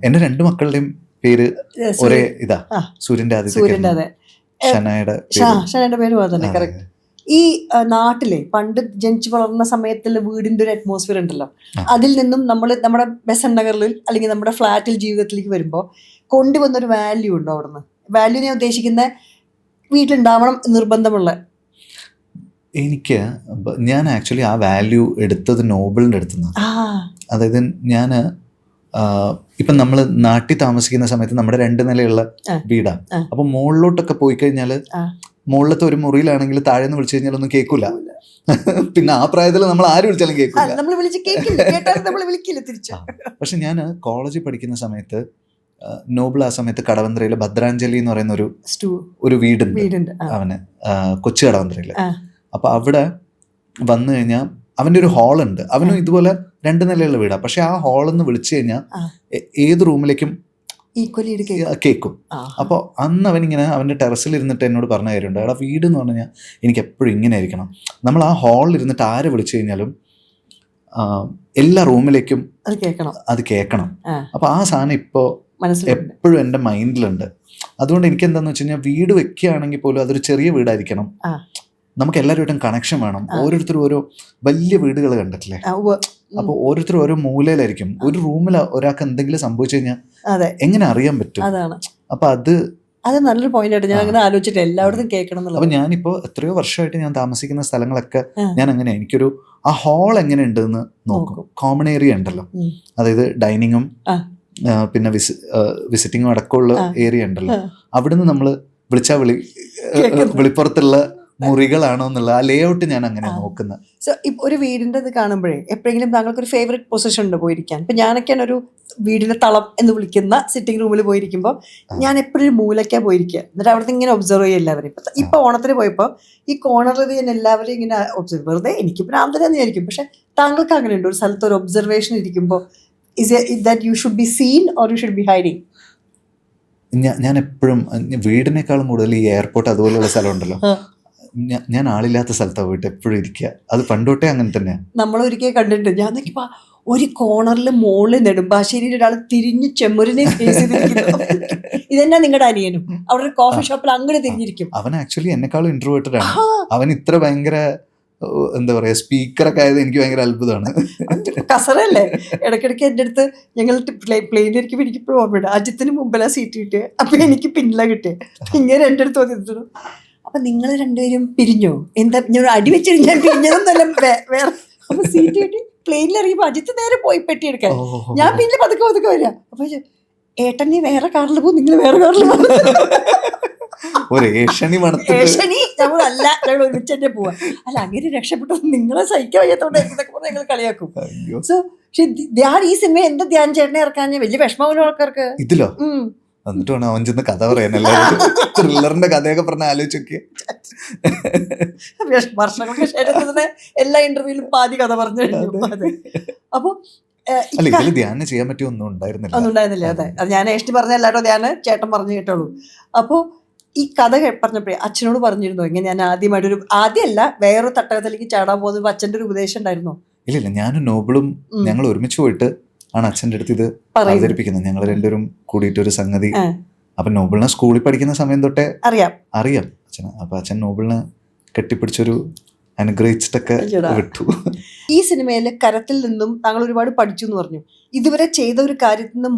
എന്റെ 2 മക്കളുടെയും പേര് ഒരേ ഇതാ, സൂര്യന്റെ അതെ, ഷനയുടെ പേരും അതന്നെ. കറക്റ്റ്. ഈ നാട്ടിലെ പണ്ട് ജനിച്ചു വളർന്ന സമയത്തുള്ള വീടിന്റെ ഒരു അറ്റ്മോസ്ഫിയർ ഉണ്ടല്ലോ, അതിൽ നിന്നും നമ്മുടെ ബെസന്റ് നഗറിൽ അല്ലെങ്കിൽ നമ്മുടെ ഫ്ലാറ്റിൽ ജീവിതത്തിലേക്ക് വരുമ്പോൾ കൊണ്ടുവന്നൊരു വാല്യൂ ഉണ്ടോ അവിടുന്ന്? വാല്യൂ ഞാൻ ഉദ്ദേശിക്കുന്ന വീട്ടിലുണ്ടാവണം നിർബന്ധമുള്ള. ഞാൻ ആക്ച്വലി ആ വാല്യൂ എടുത്തത് നോബിളിന്റെ അടുത്തുനിന്ന്. അതായത് ഞാൻ ഇപ്പം നമ്മൾ നാട്ടിൽ താമസിക്കുന്ന സമയത്ത് നമ്മുടെ 2 നിലയുള്ള വീടാ. അപ്പൊ മുകളിലോട്ടൊക്കെ പോയി കഴിഞ്ഞാല് മുകളിലത്തെ ഒരു മുറിയിലാണെങ്കിൽ താഴെ നിന്ന് വിളിച്ചു കഴിഞ്ഞാൽ ഒന്നും കേൾക്കൂല. പിന്നെ ആ പ്രായത്തിൽ നമ്മൾ ആര് വിളിച്ചാലും കേൾക്കില്ല. പക്ഷെ ഞാൻ കോളേജിൽ പഠിക്കുന്ന സമയത്ത് നോബിൾ ആ സമയത്ത് കടവന്ത്രയില് ഭദ്രാഞ്ജലി എന്ന് പറയുന്ന ഒരു വീടുണ്ട് അവന്, കൊച്ചു കടവന്ത്രയില്. അപ്പൊ അവിടെ വന്നു കഴിഞ്ഞാൽ അവന്റെ ഒരു ഹാളുണ്ട്. അവനും ഇതുപോലെ 2 നിലയുള്ള വീടാ. പക്ഷെ ആ ഹാളിന്ന് വിളിച്ചു കഴിഞ്ഞാൽ ഏത് റൂമിലേക്കും കേൾക്കും. അപ്പോൾ അന്ന് അവനിങ്ങനെ അവന്റെ ടെറസിൽ ഇരുന്നിട്ട് എന്നോട് പറഞ്ഞ കാര്യമുണ്ട്, എടാ വീട് എന്ന് പറഞ്ഞാൽ എനിക്ക് എപ്പോഴും ഇങ്ങനെ ആയിരിക്കണം. നമ്മൾ ആ ഹാളിൽ ഇരുന്നിട്ട് ആരെ വിളിച്ചു കഴിഞ്ഞാലും എല്ലാ റൂമിലേക്കും അത് കേൾക്കണം. അപ്പൊ ആ സാധനം ഇപ്പോ മനസ്സിലുണ്ട്. എപ്പോഴും എൻ്റെ മൈൻഡിലുണ്ട്. അതുകൊണ്ട് എനിക്ക് എന്താന്ന് വെച്ച് കഴിഞ്ഞാൽ വീട് വെക്കുകയാണെങ്കിൽ പോലും അതൊരു ചെറിയ വീടായിരിക്കണം. നമുക്ക് എല്ലാവരുമായിട്ടും കണക്ഷൻ വേണം. ഓരോരുത്തരും ഓരോ വലിയ വീടുകൾ കണ്ടിട്ടില്ലേ? അപ്പോൾ ഓരോരുത്തരും ഓരോ മൂലയിലായിരിക്കും. ഒരു റൂമിൽ ഒരാൾക്ക് എന്തെങ്കിലും സംഭവിച്ചു കഴിഞ്ഞാൽ എങ്ങനെ അറിയാൻ പറ്റും? അപ്പൊ അത് നല്ലൊരു പോയിന്റ് ആയിട്ട് ഞാൻ അങ്ങനെ ആലോചിച്ചിട്ട് എല്ലായിടത്തും കേൾക്കണം എന്നുള്ളത്. അപ്പൊ ഞാനിപ്പോ എത്രയോ വർഷമായിട്ട് ഞാൻ താമസിക്കുന്ന സ്ഥലങ്ങളൊക്കെ ഞാൻ അങ്ങനെ എനിക്കൊരു ആ ഹാൾ എങ്ങനെ ഉണ്ടെന്ന് നോക്കും. കോമൺ ഏരിയ ഉണ്ടല്ലോ, അതായത് ഡൈനിങ്ങും പിന്നെ വിസിറ്റിങ്ങും അടക്കമുള്ള ഏരിയ ഉണ്ടല്ലോ, അവിടുന്ന് നമ്മൾ വിളിച്ചാ വെളിപ്പുറത്തുള്ള മുറികളാണോ എന്നുള്ള ആ ലേ ഔട്ട് ഞാൻ അങ്ങനെ നോക്കുന്നത്. സോ ഇപ്പൊ ഒരു വീടിന്റെ ഇത് കാണുമ്പോഴേ എപ്പോഴെങ്കിലും താങ്കൾക്ക് ഒരു ഫേവറേറ്റ് പൊസിഷൻ ഉണ്ട് പോയിരിക്കാൻ? ഇപ്പൊ ഞാനൊക്കെയാണ് ഒരു വീടിന്റെ തളം എന്ന് വിളിക്കുന്ന സിറ്റിംഗ് റൂമിൽ പോയിരിക്കുമ്പോൾ ഞാൻ എപ്പോഴും ഒരു മൂലക്കാ പോയിരിക്കുക. എന്നിട്ട് അവിടുത്തെ ഇങ്ങനെ ഒബ്സർവ് ചെയ്യും എല്ലാവരും. ഇപ്പൊ ഓണത്തിന് പോയപ്പോൾ ഈ കോർണറിൽ ഞാൻ എല്ലാവരും ഇങ്ങനെ ഒബ്സർവ്, വെറുതെ എനിക്ക് ഭ്രാന്തരെന്ന് വിചാരിക്കും. പക്ഷെ താങ്കൾക്ക് അങ്ങനെ ഉണ്ട് ഒരു സ്ഥലത്ത് ഒരു ഒബ്സർവേഷൻ ഇരിക്കുമ്പോൾ, is that you should be seen or you should be hiding? ഞാൻ എപ്പോഴും വീടിനേക്കാളും കൂടുതൽ ഈ എയർപോർട്ട് അതുപോലെയുള്ള സ്ഥലം ഉണ്ടല്ലോ, ഞാൻ ആളില്ലാത്ത സ്ഥലത്താണ് പോയിട്ട് എപ്പോഴും ഇരിക്കുക. അത് പണ്ടോട്ടേ അങ്ങനെ തന്നെയാണ്. നമ്മളൊരിക്കൽ കണ്ടിട്ടുണ്ട്, ഞാൻ നോക്കിയപ്പോ ഒരു കോർണറിൽ മുകളിൽ നെടുമ്പാശ്ശേരിയിൽ ഒരാൾ തിരിഞ്ഞ് ചെമ്മരിനെ ഫേസ് ചെയ്തിരിക്കുന്നു. ഇതെന്നാ നിങ്ങളുടെ അനിയനും അവിടെ ഒരു കോഫി ഷോപ്പിൽ അങ്ങനെ തിരിഞ്ഞിരിക്കും. അവൻ ആക്ച്വലി എന്നെക്കാളും ഇൻട്രോവേർട്ടഡ് ആണ്. അവൻ ഇത്ര ഭയങ്കര എന്താ പറയാ സ്പീക്കറൊക്കെ ആയത് എനിക്ക് ഭയങ്കര അത്ഭുതമാണ്. കസറല്ലേ ഇടയ്ക്കിടയ്ക്ക് എൻ്റെ അടുത്ത് ഞങ്ങൾ പ്ലെയിനിലേക്ക് ഇരിക്കുമ്പോഴും ഓർമ്മയുണ്ട്, അജിത്തിന് മുമ്പിലാ സീറ്റ് കിട്ടിയത്, അപ്പൊ എനിക്ക് പിന്നിലാ കിട്ടിയത്. ഇങ്ങനെ എൻ്റെ അടുത്ത് വന്നിരുന്നു. അപ്പൊ നിങ്ങൾ രണ്ടുപേരും പിരിഞ്ഞോ? എന്താ ഞാൻ അടി വെച്ചിട്ട് ഞാൻ പിരിഞ്ഞതെന്നല്ല, വേറെ അപ്പൊ സീറ്റ് കിട്ടി പ്ലെയിനിൽ ഇറങ്ങിയപ്പോ അജിത്ത് നേരെ പോയി പെട്ടി എടുക്കാൻ, ഞാൻ പിന്നെ പതുക്കെ വരിക. അപ്പൊ ഏട്ടൻ നീ വേറെ കാറിൽ പോകും, നിങ്ങൾ വേറെ കാറിൽ പോകും. ഞങ്ങളല്ല, ഞങ്ങൾ ഒരുമിച്ച് തന്നെ പോവാ. അല്ല അങ്ങനെ രക്ഷപ്പെട്ടു, നിങ്ങളെ സഹിക്കാൻ വയ്യാത്തോണ്ട് ഞങ്ങൾ കളിയാക്കും. സോ പക്ഷെ ധ്യാൻ ഈ സിനിമ എന്താ ധ്യാൻ ചേട്ടനെ ഇറക്കാൻ വലിയ വിഷമമുള്ള ആൾക്കാർക്ക് ഇതിലോ എന്നിട്ട് വേണം അവൻ ചെന്ന് കഥ പറയാനല്ലേ, ത്രില്ലറിന്റെ കഥയൊക്കെ പറഞ്ഞ ആലോചിച്ചൊക്കെ. വർഷങ്ങൾക്ക് ശേഷം എല്ലാ ഇന്റർവ്യൂവിലും പാതി കഥ പറഞ്ഞു കഴിഞ്ഞു. അപ്പൊ അല്ല ഇതിൽ ധ്യാനം ചെയ്യാൻ പറ്റിയ ഒന്നും ഉണ്ടായിരുന്നില്ല. അതെ, അത് ഞാൻ ഏഷ്ടി പറഞ്ഞ എല്ലാവരും ധ്യാനം ചേട്ടൻ പറഞ്ഞു കേട്ടോളൂ. അപ്പോ ഈ കഥ പറഞ്ഞപ്പോഴേ അച്ഛനോട് പറഞ്ഞിരുന്നോ ഇങ്ങനെ ഞാൻ ആദ്യമല്ല വേറൊരു തട്ടകത്തിലേക്ക് ചാടാൻ പോകുന്നത് അച്ഛൻ്റെ ഒരു ഉപദേശം ഉണ്ടായിരുന്നോ? ഇല്ല, ഞാനും നോബിളും ഞങ്ങൾ ഒരുമിച്ച് പോയിട്ട് ആണ് അച്ഛൻ്റെ അടുത്ത് ഇത് അവതരിപ്പിക്കുന്നത്. ഞങ്ങൾ രണ്ടുപേരും കൂടിയിട്ട് ഒരു സംഗതി. അപ്പൊ നോബിളിനെ സ്കൂളിൽ പഠിക്കുന്ന സമയം തൊട്ടേ അറിയാം അച്ഛന്. അപ്പൊ അച്ഛൻ നോബിളിനെ കെട്ടിപ്പിടിച്ചൊരു അനുഗ്രഹിച്ചിട്ടൊക്കെ വിട്ടു. ഈ സിനിമയിൽ കരത്തിൽ നിന്നും താങ്കൾ ഒരുപാട് പഠിച്ചു എന്ന് പറഞ്ഞു. ഇതുവരെ ചെയ്ത ഒരു കാര്യത്തിൽ നിന്നും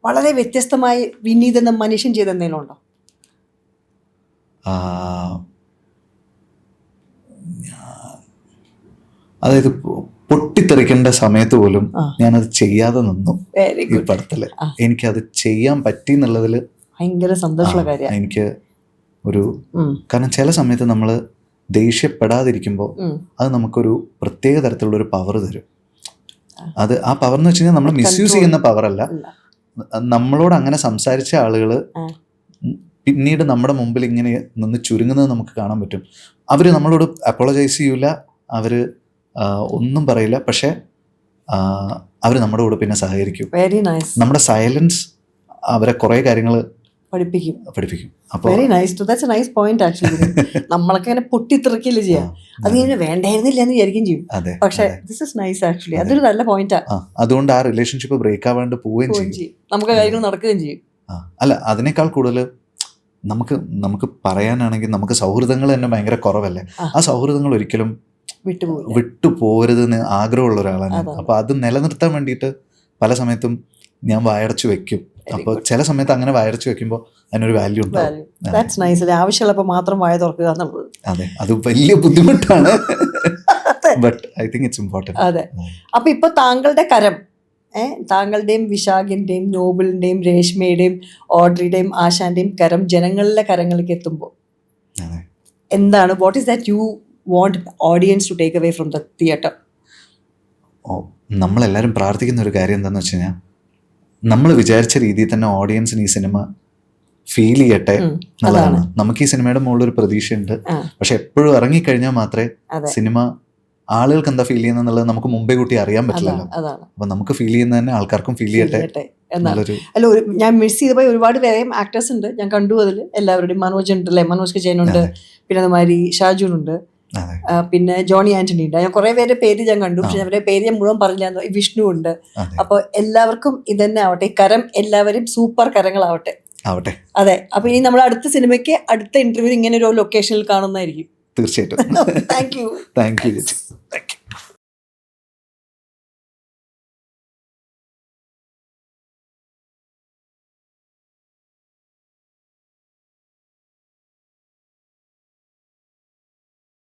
വളരെ വ്യത്യസ്തമായി വിനീത് എന്ന മനുഷ്യൻ ചെയ്ത എന്തെങ്കിലും ഉണ്ടോ? അതായത് പൊട്ടിത്തെറിക്കേണ്ട സമയത്ത് പോലും ഞാനത് ചെയ്യാതെ നിന്നു ഈ പടത്തില്. എനിക്കത് ചെയ്യാൻ പറ്റി എന്നുള്ളതിൽ ഭയങ്കര സന്തോഷമുള്ള കാര്യം. എനിക്ക് ഒരു കാരണം ചില സമയത്ത് നമ്മൾ ദേഷ്യപ്പെടാതിരിക്കുമ്പോൾ അത് നമുക്കൊരു പ്രത്യേക തരത്തിലുള്ള ഒരു പവർ തരും. അത് ആ പവർ എന്ന് വെച്ച് കഴിഞ്ഞാൽ നമ്മൾ മിസ്യൂസ് ചെയ്യുന്ന പവറല്ല. നമ്മളോട് അങ്ങനെ സംസാരിച്ച ആളുകൾ പിന്നീട് നമ്മുടെ മുമ്പിൽ ഇങ്ങനെ നിന്ന് ചുരുങ്ങുന്നത് നമുക്ക് കാണാൻ പറ്റും. അവർ നമ്മളോട് അപ്പോളജൈസ് ചെയ്യൂല, അവർ ഒന്നും പറയില്ല, പക്ഷെ അവർ നമ്മുടെ കൂടെ പിന്നെ സഹകരിക്കും. നമ്മുടെ സൈലൻസ് അവരെ കുറെ കാര്യങ്ങൾ പഠിപ്പിക്കും. Very nice. That's A nice point actually. നമ്മളൊക്കെ അങ്ങനെ പൊട്ടിത്തെറിക്കില്ല ചെയ്യാം, അത് ഇങ്ങനെ വേണ്ടായിരുന്നില്ല എന്ന് വിചാരിക്കും ചെയ്യും. പക്ഷെ ദിസ് ഇസ് നൈസ് ആക്ച്വലി. അതൊരു നല്ല പോയിന്റാ. അതുകൊണ്ട് ആ റിലേഷൻഷിപ്പ് ബ്രേക്ക് ആവാണ്ട് പോവുകയും ചെയ്യും, നമുക്ക് കാര്യങ്ങൾ നടക്കുകയും ചെയ്യും. അല്ല അതിനേക്കാൾ കൂടുതൽ നമുക്ക് പറയാനാണെങ്കിൽ നമുക്ക് സൗഹൃദങ്ങൾ തന്നെ ഭയങ്കര കുറവല്ലേ. ആ സൗഹൃദങ്ങൾ ഒരിക്കലും വിട്ടുപോകരുതെന്ന് ആഗ്രഹമുള്ള ഒരാളാണ്. അപ്പൊ അത് നിലനിർത്താൻ വേണ്ടിയിട്ട് പല സമയത്തും ഞാൻ വായടച്ചു വെക്കും. അപ്പൊ ചില സമയത്ത് അങ്ങനെ വായടച്ചു വെക്കുമ്പോൾ അതിനൊരു വാല്യൂ ഉണ്ടാവും. ആവശ്യമുള്ളപ്പോൾ മാത്രം വായ തുറക്കുക എന്നുള്ളത്. അതെ, അത് വലിയ ബുദ്ധിമുട്ടാണ്. But I think it's important. അതെ. അപ്പൊ ഇപ്പൊ താങ്കളുടെ കരം, താങ്കളുടെയും വിശാഖിന്റെയും നോബിളിന്റെയും രേഷ്മയുടെയും ഓഡ്രിയുടെയും ആശാന്റെയും കരം ജനങ്ങളിലെ കരങ്ങളിലേക്ക് എത്തുമ്പോൾ എന്താണ്, what is that you want audience to take away from the theatre? നമ്മളെല്ലാവരും പ്രാർത്ഥിക്കുന്ന ഒരു കാര്യം എന്താണെന്ന് വെച്ച് കഴിഞ്ഞാൽ നമ്മൾ വിചാരിച്ച രീതിയിൽ തന്നെ ഓഡിയൻസിന് ഈ സിനിമ ഫീൽ ചെയ്യട്ടെ എന്നുള്ളതാണ്. നമുക്ക് ഈ സിനിമയുടെ മുകളിൽ ഒരു പ്രതീക്ഷയുണ്ട്. പക്ഷെ എപ്പോഴും ഇറങ്ങിക്കഴിഞ്ഞാൽ മാത്രമേ സിനിമ ആളുകൾക്ക് എന്താ ഫീൽ ചെയ്യുന്നത് നമുക്ക് മുമ്പേ കൂട്ടി അറിയാൻ പറ്റില്ലല്ലോ. അപ്പൊ നമുക്ക് ഫീൽ ചെയ്യുന്ന തന്നെ ആൾക്കാർക്കും ഫീൽ ചെയ്യട്ടെ. അല്ല, ഞാൻ മിസ് ചെയ്ത പോയി ഒരുപാട് വേറെയും ആക്ടേഴ്സ് ഉണ്ട്, ഞാൻ കണ്ടു. അതിൽ എല്ലാവരുടെയും മനോജ് ഉണ്ട് അല്ലേ, മനോജ് കജയനുണ്ട്, പിന്നെ അതുമാതിരി ഷാജുനുണ്ട്, അതെ. പിന്നെ ജോണി ആന്റണി ഉണ്ട്. ഞാൻ കുറെ പേരുടെ പേര് ഞാൻ കണ്ടു, പക്ഷെ അവരുടെ പേര് ഞാൻ മുഴുവൻ പറഞ്ഞില്ല. വിഷ്ണു ഉണ്ട്. അതെ. അപ്പൊ എല്ലാവർക്കും ഇതന്നെ ആവട്ടെ, ഈ കരം എല്ലാവരും സൂപ്പർ കരങ്ങളാവട്ടെ. ആവട്ടെ. അതെ. അപ്പൊ ഇനി നമ്മൾ അടുത്ത സിനിമയ്ക്ക് അടുത്ത ഇന്റർവ്യൂ ഇങ്ങനെ ഒരു ലൊക്കേഷനിൽ കാണുന്നതായിരിക്കും. തീർച്ചയായിട്ടും. Thank you. താങ്ക് യു ചേച്ചി. Thank you.